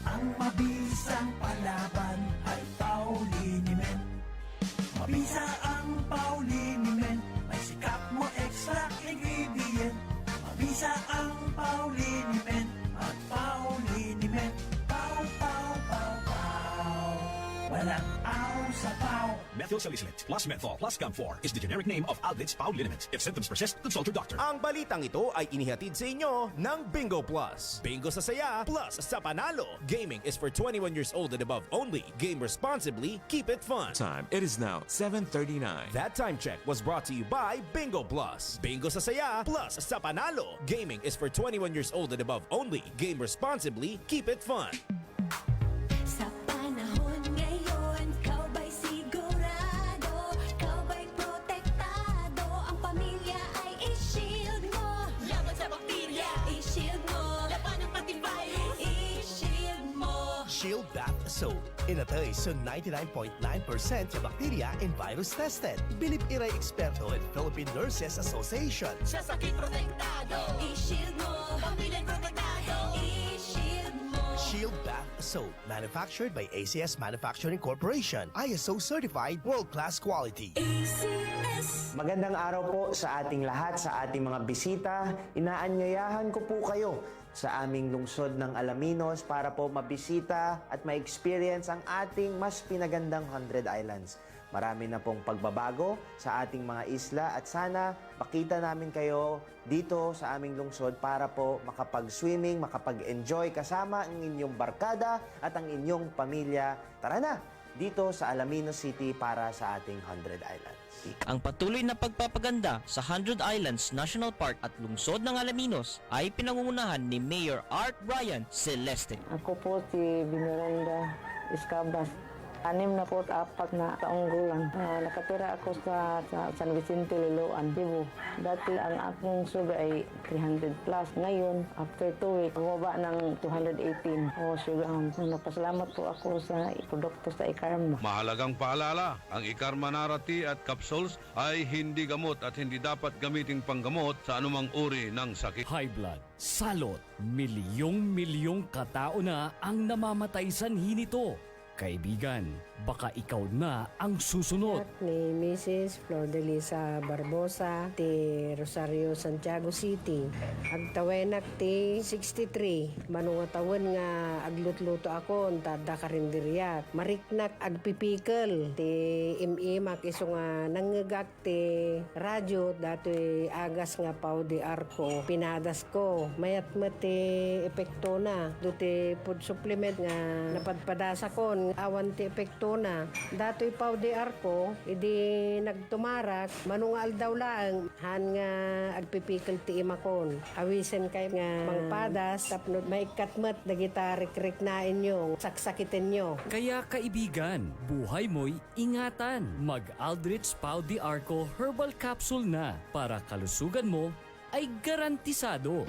Ang mabisang palaban ay Pauliniment. Mabisa ang Pauliniment, may Sikap Mo Extract ingredient. Mabisa ang Pauliniment at Pauliniment. Pau, pau, pau, pau. Walang aw sa Pau. methyl salicylate plus menthol plus Camphor is the generic name of Aldrich Pau Liniment. If symptoms persist, consult your doctor. Ang balitang ito ay inihatid sa inyo ng Bingo Plus. Bingo sa saya, plus sa panalo. Gaming is for 21 years old and above only. Game responsibly, keep it fun. Time. It is now 7:39. That time check was brought to you by Bingo Plus. Bingo sa saya, plus sa panalo. Gaming is for 21 years old and above only. Game responsibly, keep it fun. Sa panahon ngayon, ikaw ba'y sigurado? Ikaw ba'y protektado? Ang pamilya ay i-shield mo. Laban sa bakterya, i-shield mo. Laban ng pati virus, i-shield mo. Shield Bath Soap. Inatay sa 99.9% yung bakterya and virus tested. Bilip iray eksperto at Philippine Nurses Association. Sa sakit protektado, I-shield mo. pamilya protektado, I-shield mo. Shield Bath Soap. Manufactured by ACS Manufacturing Corporation. ISO certified world-class quality. Magandang araw po sa ating lahat, sa ating mga bisita. Inaanyayahan ko po kayo sa aming lungsod ng Alaminos para po mabisita at ma-experience ang ating mas pinagandang 100 Islands. Marami na pong pagbabago sa ating mga isla at sana makita namin kayo dito sa aming lungsod para po makapag-swimming, makapag-enjoy kasama ang inyong barkada at ang inyong pamilya. Tara na! Dito sa Alaminos City para sa ating 100 Islands. Ang patuloy na pagpapaganda sa 100 Islands National Park at lungsod ng Alaminos ay pinangungunahan ni Mayor Art Brian Celeste. Ako po si Bimiranda Escabas. 64 na taong gulang. Nakatira ako sa San Vicente, Liloan, Cebu. Dati ang akong sugar ay 300 plus. Ngayon, after 2 weeks, bumaba ng 218 sugar. Napasalamat po ako sa produkto sa Ikarma. Mahalagang paalala, ang Ikarma Narati at capsules ay hindi gamot at hindi dapat gamiting panggamot sa anumang uri ng sakit. High blood, salot, milyong-milyong katao na ang namamatay sanhi nito. Kaibigan, baka ikaw na ang susunod. Ni Mrs. Flor de Lisa Barbosa, ti Rosario, Santiago City. Agtawenak ti 63. Manungatawan nga aglutluto ako, tada karinderya. Mariknak agpipikal. Ti imimak iso nga nangagak ti radyo, dato'y agas nga pau di arko. Pinadas ko. Mayat ti epekto na. Dote food supplement nga napadpadasa ko. Awan ti epekto na. Dato'y pau di arko, idi nagtumarak, manungal daw lang, han nga agpipikil ti imakon. Awisen kay nga mangpadas, tapnod maikatmat, dagita rik-rik na inyo, saksakitin nyo. Kaya kaibigan, buhay mo'y ingatan. Mag-Aldrich Pau di Arco Herbal Capsule na para kalusugan mo ay garantisado.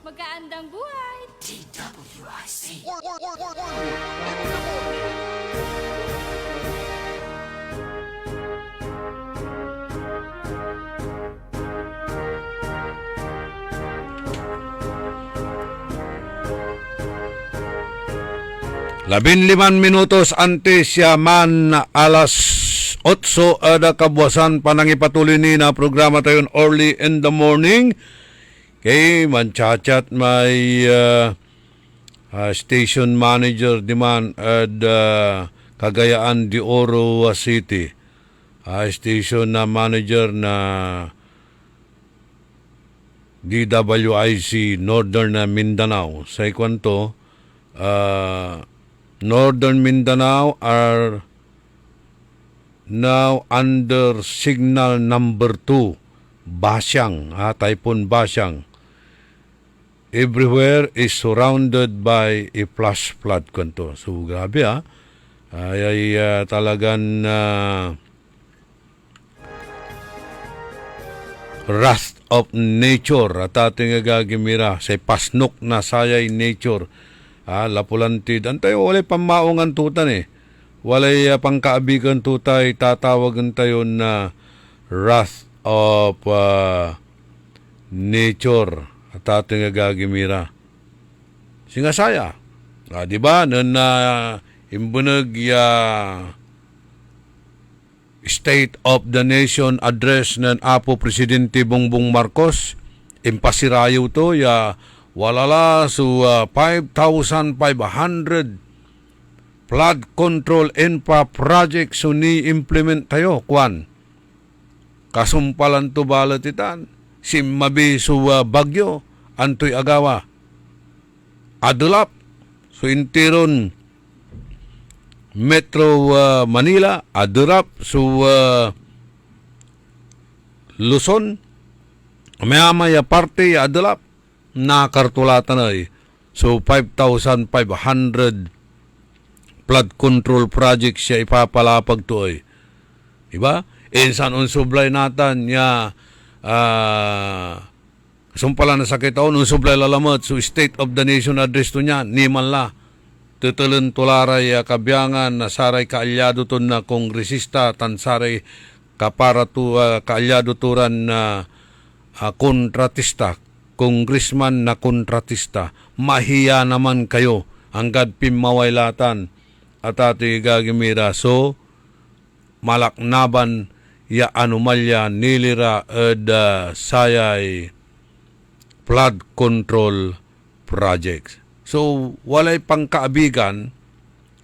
Magandang buhay! DWIC! Labinliman minutos antes yaman alas 8 ada kabwasan panangipatuloy ni na programa tayon early in the morning. Kay manchachat may station manager di man at Cagayaan de Oro City. Station na manager na DWIC Northern Mindanao. Sa ikwanto, Northern Mindanao are now under signal number 2, Basyang, Typhoon Basyang. Everywhere is surrounded by a flash flood kanto. So grabe ay talagang wrath of nature at ating gagimira sa pasnok na sayay nature. Lapulantid. Antayo, walay pamaungan tutan walay pangkaabigan tutay, tatawagan tayo na wrath of nature at ating gagimira. Singasaya. Diba? Nun imbunag State of the Nation address ng Apo Presidente Bongbong Marcos, impasirayo to, walala so 5,500 flood control infra project so ni-implement tayo, kwan. Kasumpalan to balatitan, simmabi so bagyo, antoy agawa. Adulap, so intiron Metro Manila, adurap so Luzon, maya parte adulap, nakartulatan so 5,500 flood control project siya ipapalapag to diba? Insan unsublay natan niya sumpala na sakit unsublay lalamot so State of the Nation address to niya, ni man la tutulan tularay kabyangan na saray kaalyado to na kongresista tan saray kapara to kaalyado turan na kontratista, congressman na kontratista. Mahiya naman kayo hanggat pimawaylatan at ati gagimira. So malaknaban ya anomalya nilira ed sayay flood control projects. So, walay pangkaabigan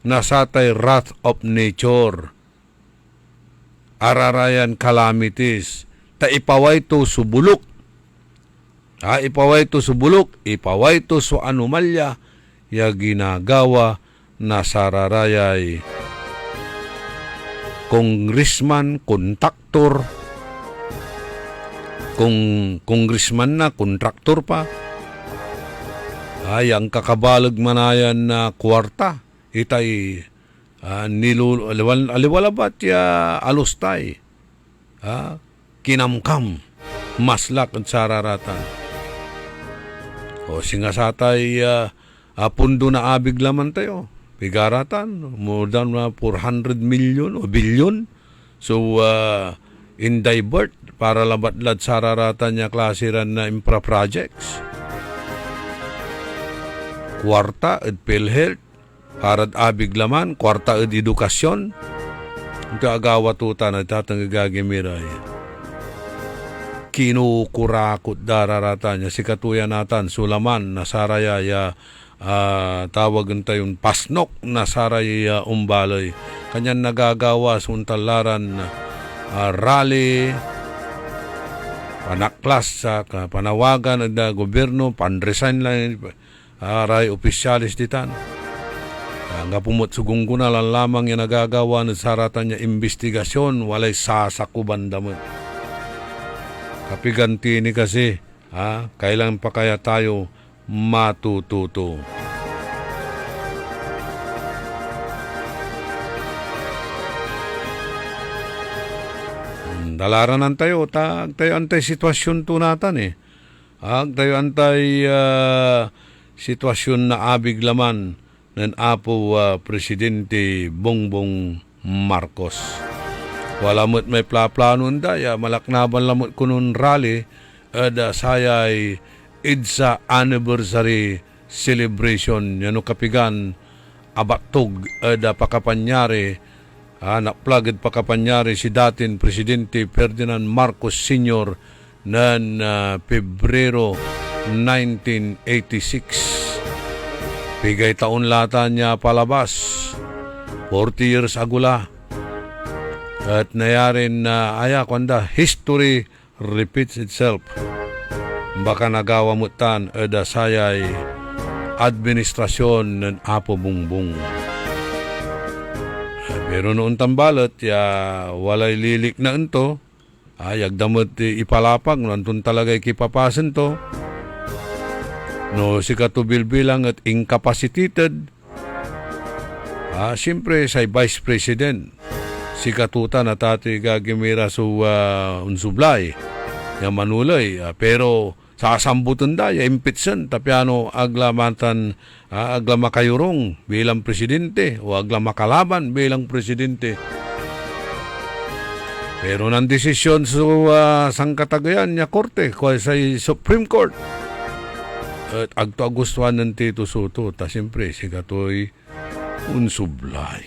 na satay wrath of nature. Ararayan calamities. Ta ipaway to subulok. Ipaway to subulok, ipaway to so anomalya, ya ginagawa na sararayay congressman, kontraktor, congressman na, kontraktor pa, ay ang kakabalag manayan na kwarta itay aliwalabat ya alustay kinamkam maslak at sararatan o singasatay pundo na abig laman tayo pigaratan more than 400 million o billion so in divert para labatlad sararatan niya klasiran na infra projects. Kwarta ed PhilHealth, harad abig laman, kwarta ed edukasyon. Ito agawa tuta na tatang gagimiray. Kinukurakot dararata niya, si katuya natan, sulaman, nasaraya ya tawagan tayong pasnok, nasaraya umbalay. Kanyan nagagawa suntalaran rally, panaklas sa panawagan ed gobyerno, panresign lang, aray opisyalis ditan. Nga pumot sugong na lang lamang yung nagagawa ng saratan niya investigasyon, walay sasakuban damot. Kapiganti ni kasi, kailan pa kaya tayo matututo? Dalaranan tayo, tayo antay sitwasyon to natan tayo antay sitwasyon na abig laman ng Apo Presidente Bongbong Marcos. Wala mo't may plano daya, malaknaban lamot kunun rally sayay IDSA anniversary celebration yano kapigan abatog pakapanyari nakplagad pakapanyari si datin Presidente Ferdinand Marcos Sr. ng Pebrero 1986. Pigay taon lata niya palabas. 40 years agula. At nayarin na history repeats itself. Baka nagawa mutan sayay administrasyon ng Apo Bongbong. Meron noon tambalot, ya walay lilik na ento. Yagdamot ipalapag, nantun talaga ikipapasan to. No, si katubilbilang at incapacitated. Siyempre, sa Vice President. Si katuta na tati gagimira su unsublay. Ya manulay. Pero sasambutan da, ya impitsen. Tapiano aglamatan, aglamakayurong bilang presidente o aglamakalaban bilang presidente. Pero ng desisyon sa sangkatagayan niya korte, sa Supreme Court. At agto agustuhan ng Tito Soto, ta siyempre si katoy unsublay.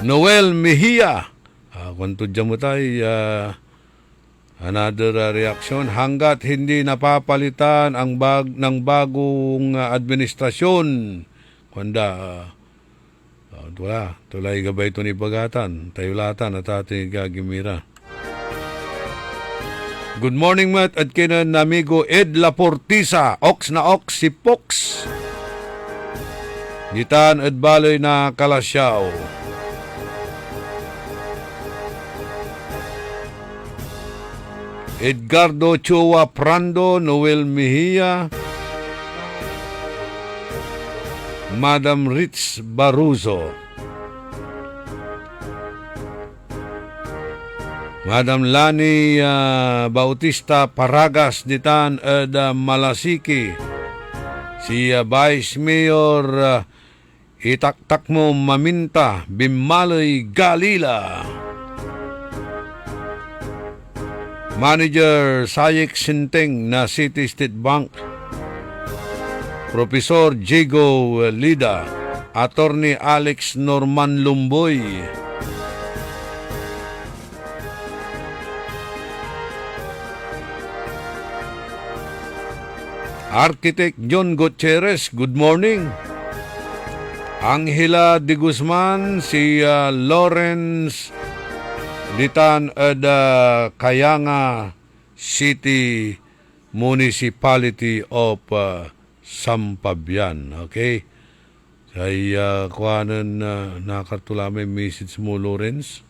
Noel Mejia, kung tudya mo tayo, another reaction, hanggat hindi napapalitan ang ng bagong administrasyon, kuanda, tulay gabay ito ni Bagatan, tayulatan at ating gagimira. Good morning, Matt, at kinan amigo Ed Laportisa, ox na ox si Pox. Gitan at baloy na kalasyaw. Edgardo Chua Prando, Noel Mejia, Madam Ritz Baruzo, Madam Lani Bautista Paragas Ditan ed Malasiki, si Vice Mayor Itaktakmo Maminta Bimaloy Galila, Manager Sayek Sinteng na City State Bank, Professor Diego Lida, Attorney Alex Norman Lumboy, Architect John Gutierrez, good morning. Angela de Guzman, si Lawrence Ditan at Kayanga City Municipality of Sampabian. Okay? Kaya kuhanan nakartula may message mo, Lawrence.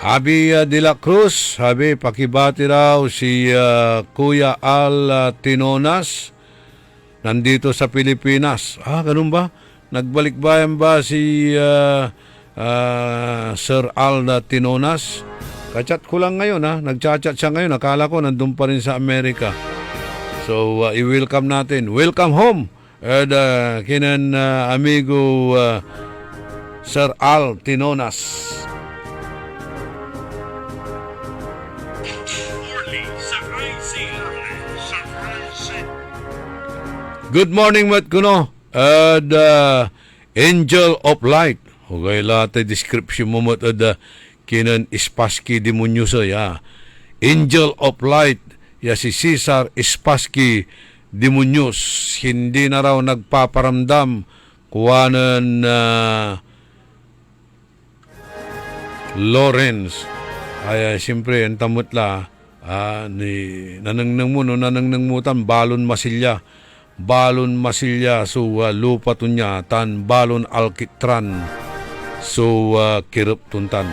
Abi de la Cruz, sabi pakibati raw si Kuya Al Tinonas nandito sa Pilipinas. Ganun ba? Nagbalik bayan ba si Sir Al Tinonas? Kachat ko lang ngayon, nagchat-chat siya ngayon. Akala ko nandun pa rin sa Amerika. So, i-welcome natin. Welcome home. And kinan amigo Sir Al Tinonas. Good morning, Mat Kuno. Angel of Light. Okay, lahat ay description mo mat kinan Ispaski Demonyoso, ya. Angel of Light, ya si Cesar Ispaski Demonyos. Hindi na raw nagpaparamdam kuwanan Lawrence. Ay, siyempre, ang tamutla, nanangnang mutan, balon masilya. Balon masilya so lupa tunya tan balon alkitran so kirap tuntan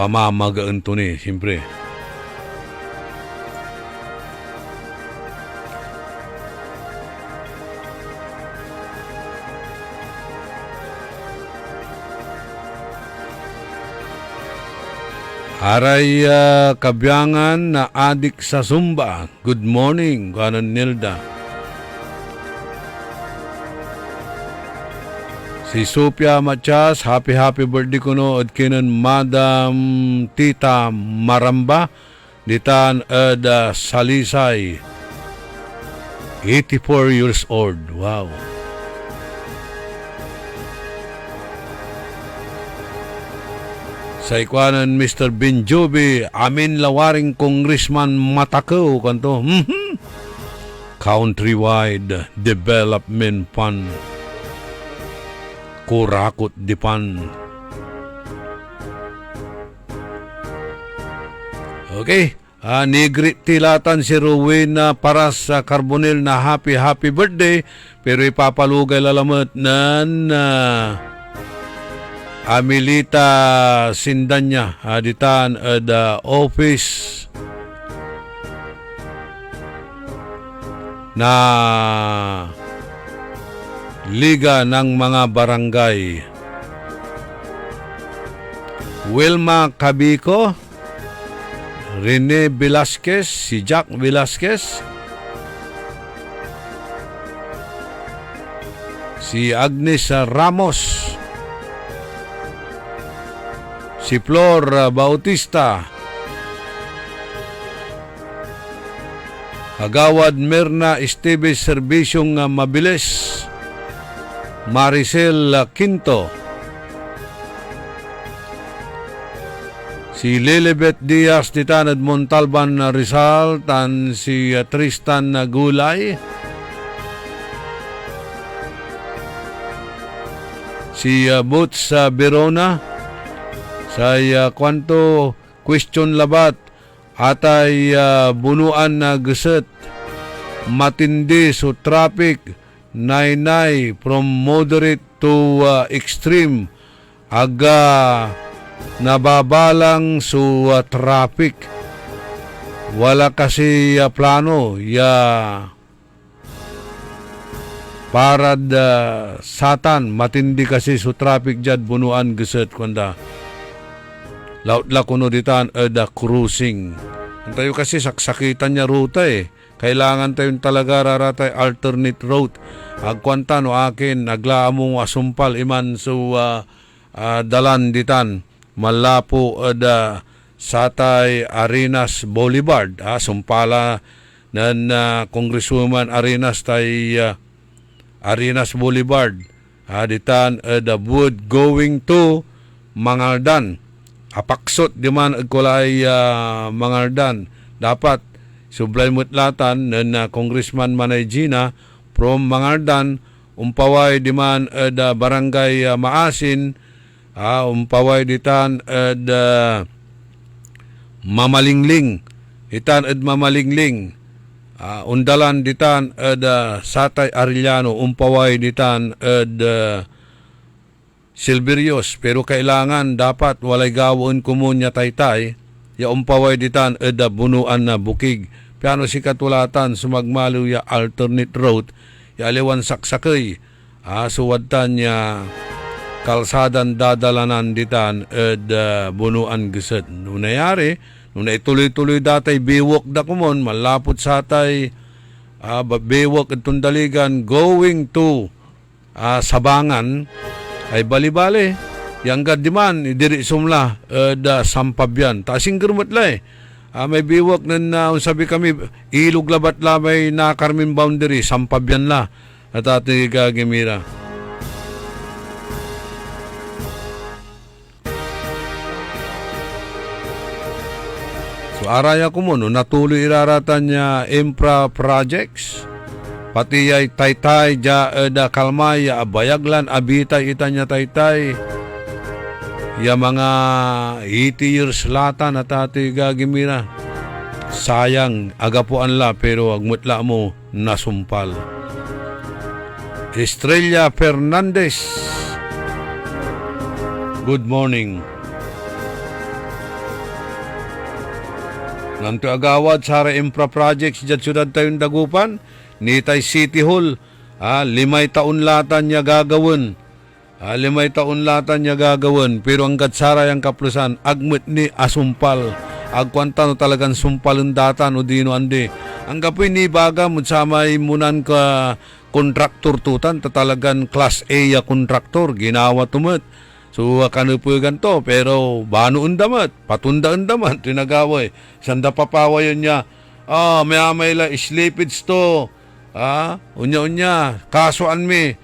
pamamagaan to ni siyempre. Aray kabyangan na adik sa Sumba. Good morning, kanan Nilda. Si Sophia Machas, happy birthday ko no at kinan Madam Tita Maramba ditan at Salisay. 84 years old. Wow. Sa ikwanan Mr. Benjobi, amin lawaring Congressman Matakaw kanto. Countrywide Development Fund. Kurakot Dipan. Okay. Nigrit tilatan si Rowena para sa Carbonel na happy birthday, pero ipapalugay lalamat nan Amilita Sindanya aditan the office na Liga ng mga Barangay. Wilma Cabico, Rene Velasquez, si Jack Velasquez, si Agnes Ramos, si Flor Bautista, Agawad Merna Esteves Serbisyong Mabilis, Maricel Quinto, si Lilibet Diaz Titanad Montalban Rizal, tan si Tristan Gulay, si Boots Verona, sa kwanto question labat atay bunuan na guset matindi so traffic nainay from moderate to extreme aga nababalang so traffic wala kasi plano parad satan matindi kasi so traffic jad bunuan guset kwanda laut la kuno ditan cruising tayo kasi saksakitan niya ruta kailangan tayo talaga raratay alternate route agkwanta no akin naglaamong asumpal iman so dalan ditan malapo satay Arenas Boulevard sumpala nan Congresswoman Arenas tay Arenas Boulevard ditan the wood going to Mangaldan apaksot di man agkulay Mangaldan dapat sublay mutlatan na Congressman Manay Gina from Mangaldan umpaway di man barangay Maasin umpaway ditan Mamalingling itan Mamalingling undalan ditan Satay Arellano umpaway ditan Silverios, pero kailangan dapat walay gawon kumunya taytay ya umpaway ditan bunuan na bukig piano si katulatan sumagmalu ya alternate route ya aliwan saksakay suwadtan ya kalsadan dadalanan ditan bunuan geset nunayari nuna ituloy-tuloy datay biwok da kumon malapot satay biwok at tundaligan going to Sabangan ay bali-bali yang gadiman diri sumla da sampabyan tasing germet lay may biwak na sabi kami ilog labat lamay na Carmen boundary sampabyan la at ati gagimira so araya ko mo no natuloy iraratan niya infra projects pati ay taytay da kalmay abayaglan abitay itanya taytay ya mga 80 years lata na tati gagimira sayang agapuan la pero agmutla mo nasumpal. Estrella Fernandez, good morning. Nanto agawad sa infra projects dyan syudad tayong Dagupan Nitay City Hall, 5 taon latan niya gagawin. 5 taon latan niya gagawin. Pero ang gatsara yung kaplusan, agmit ni asumpal. Agkwanta no talagang sumpalun data no dino ande. Ang kapoy ni baga mo samay munan ka kontraktor tutan, talagang class A ya kontraktor, ginawa tumat. So kanupugan to, pero banoon damat, patundaan damat, tinagaway. Sanda papawayan niya, may la islipits to. Unya-unya, kasuan mi.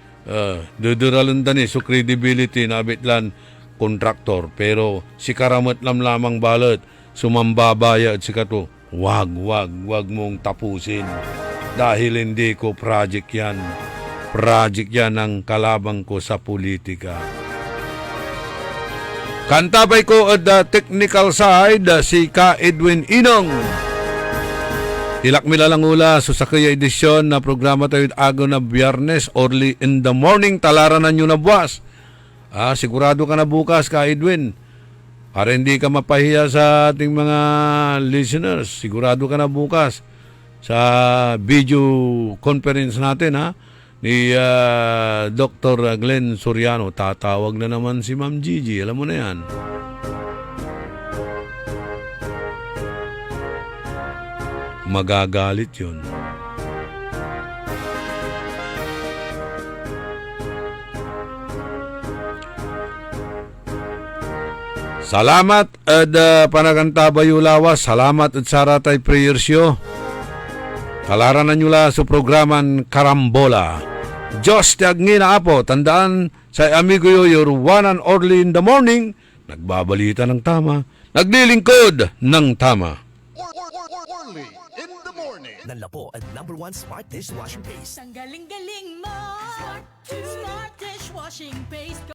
Duduralundan so credibility na abitlan kontraktor. Pero si karamot lamang balot, sumambabaya at si kato, wag mong tapusin. Dahil hindi ko project yan. Project yan ang kalabang ko sa politika. Kantabay ko at the technical side, si Ka Edwin Inong. Hilak lang ula so sa kaya edisyon na programa tayo ago na Biyernes, early in the morning, talaranan nyo na buwas. Sigurado ka na bukas, Ka Edwin. Para hindi ka mapahiya sa ating mga listeners, sigurado ka na bukas sa video conference natin, ni Dr. Glenn Soriano. Tatawag na naman si Ma'am Gigi, alam mo na yan. Magagalit yun. Salamat at panaganta Bayulawas. Salamat at saratay prayers yo. Kalaranan nyo la sa programan Karambola. Diyos tiag ngina apo. Tandaan sa amigo yo, your one and only in the morning. Nagbabalita ng tama. Naglilingkod ng tama. Nanlapo ang #1 smart dishwashing paste. Ang galing-galing mo. Smart dishwashing paste.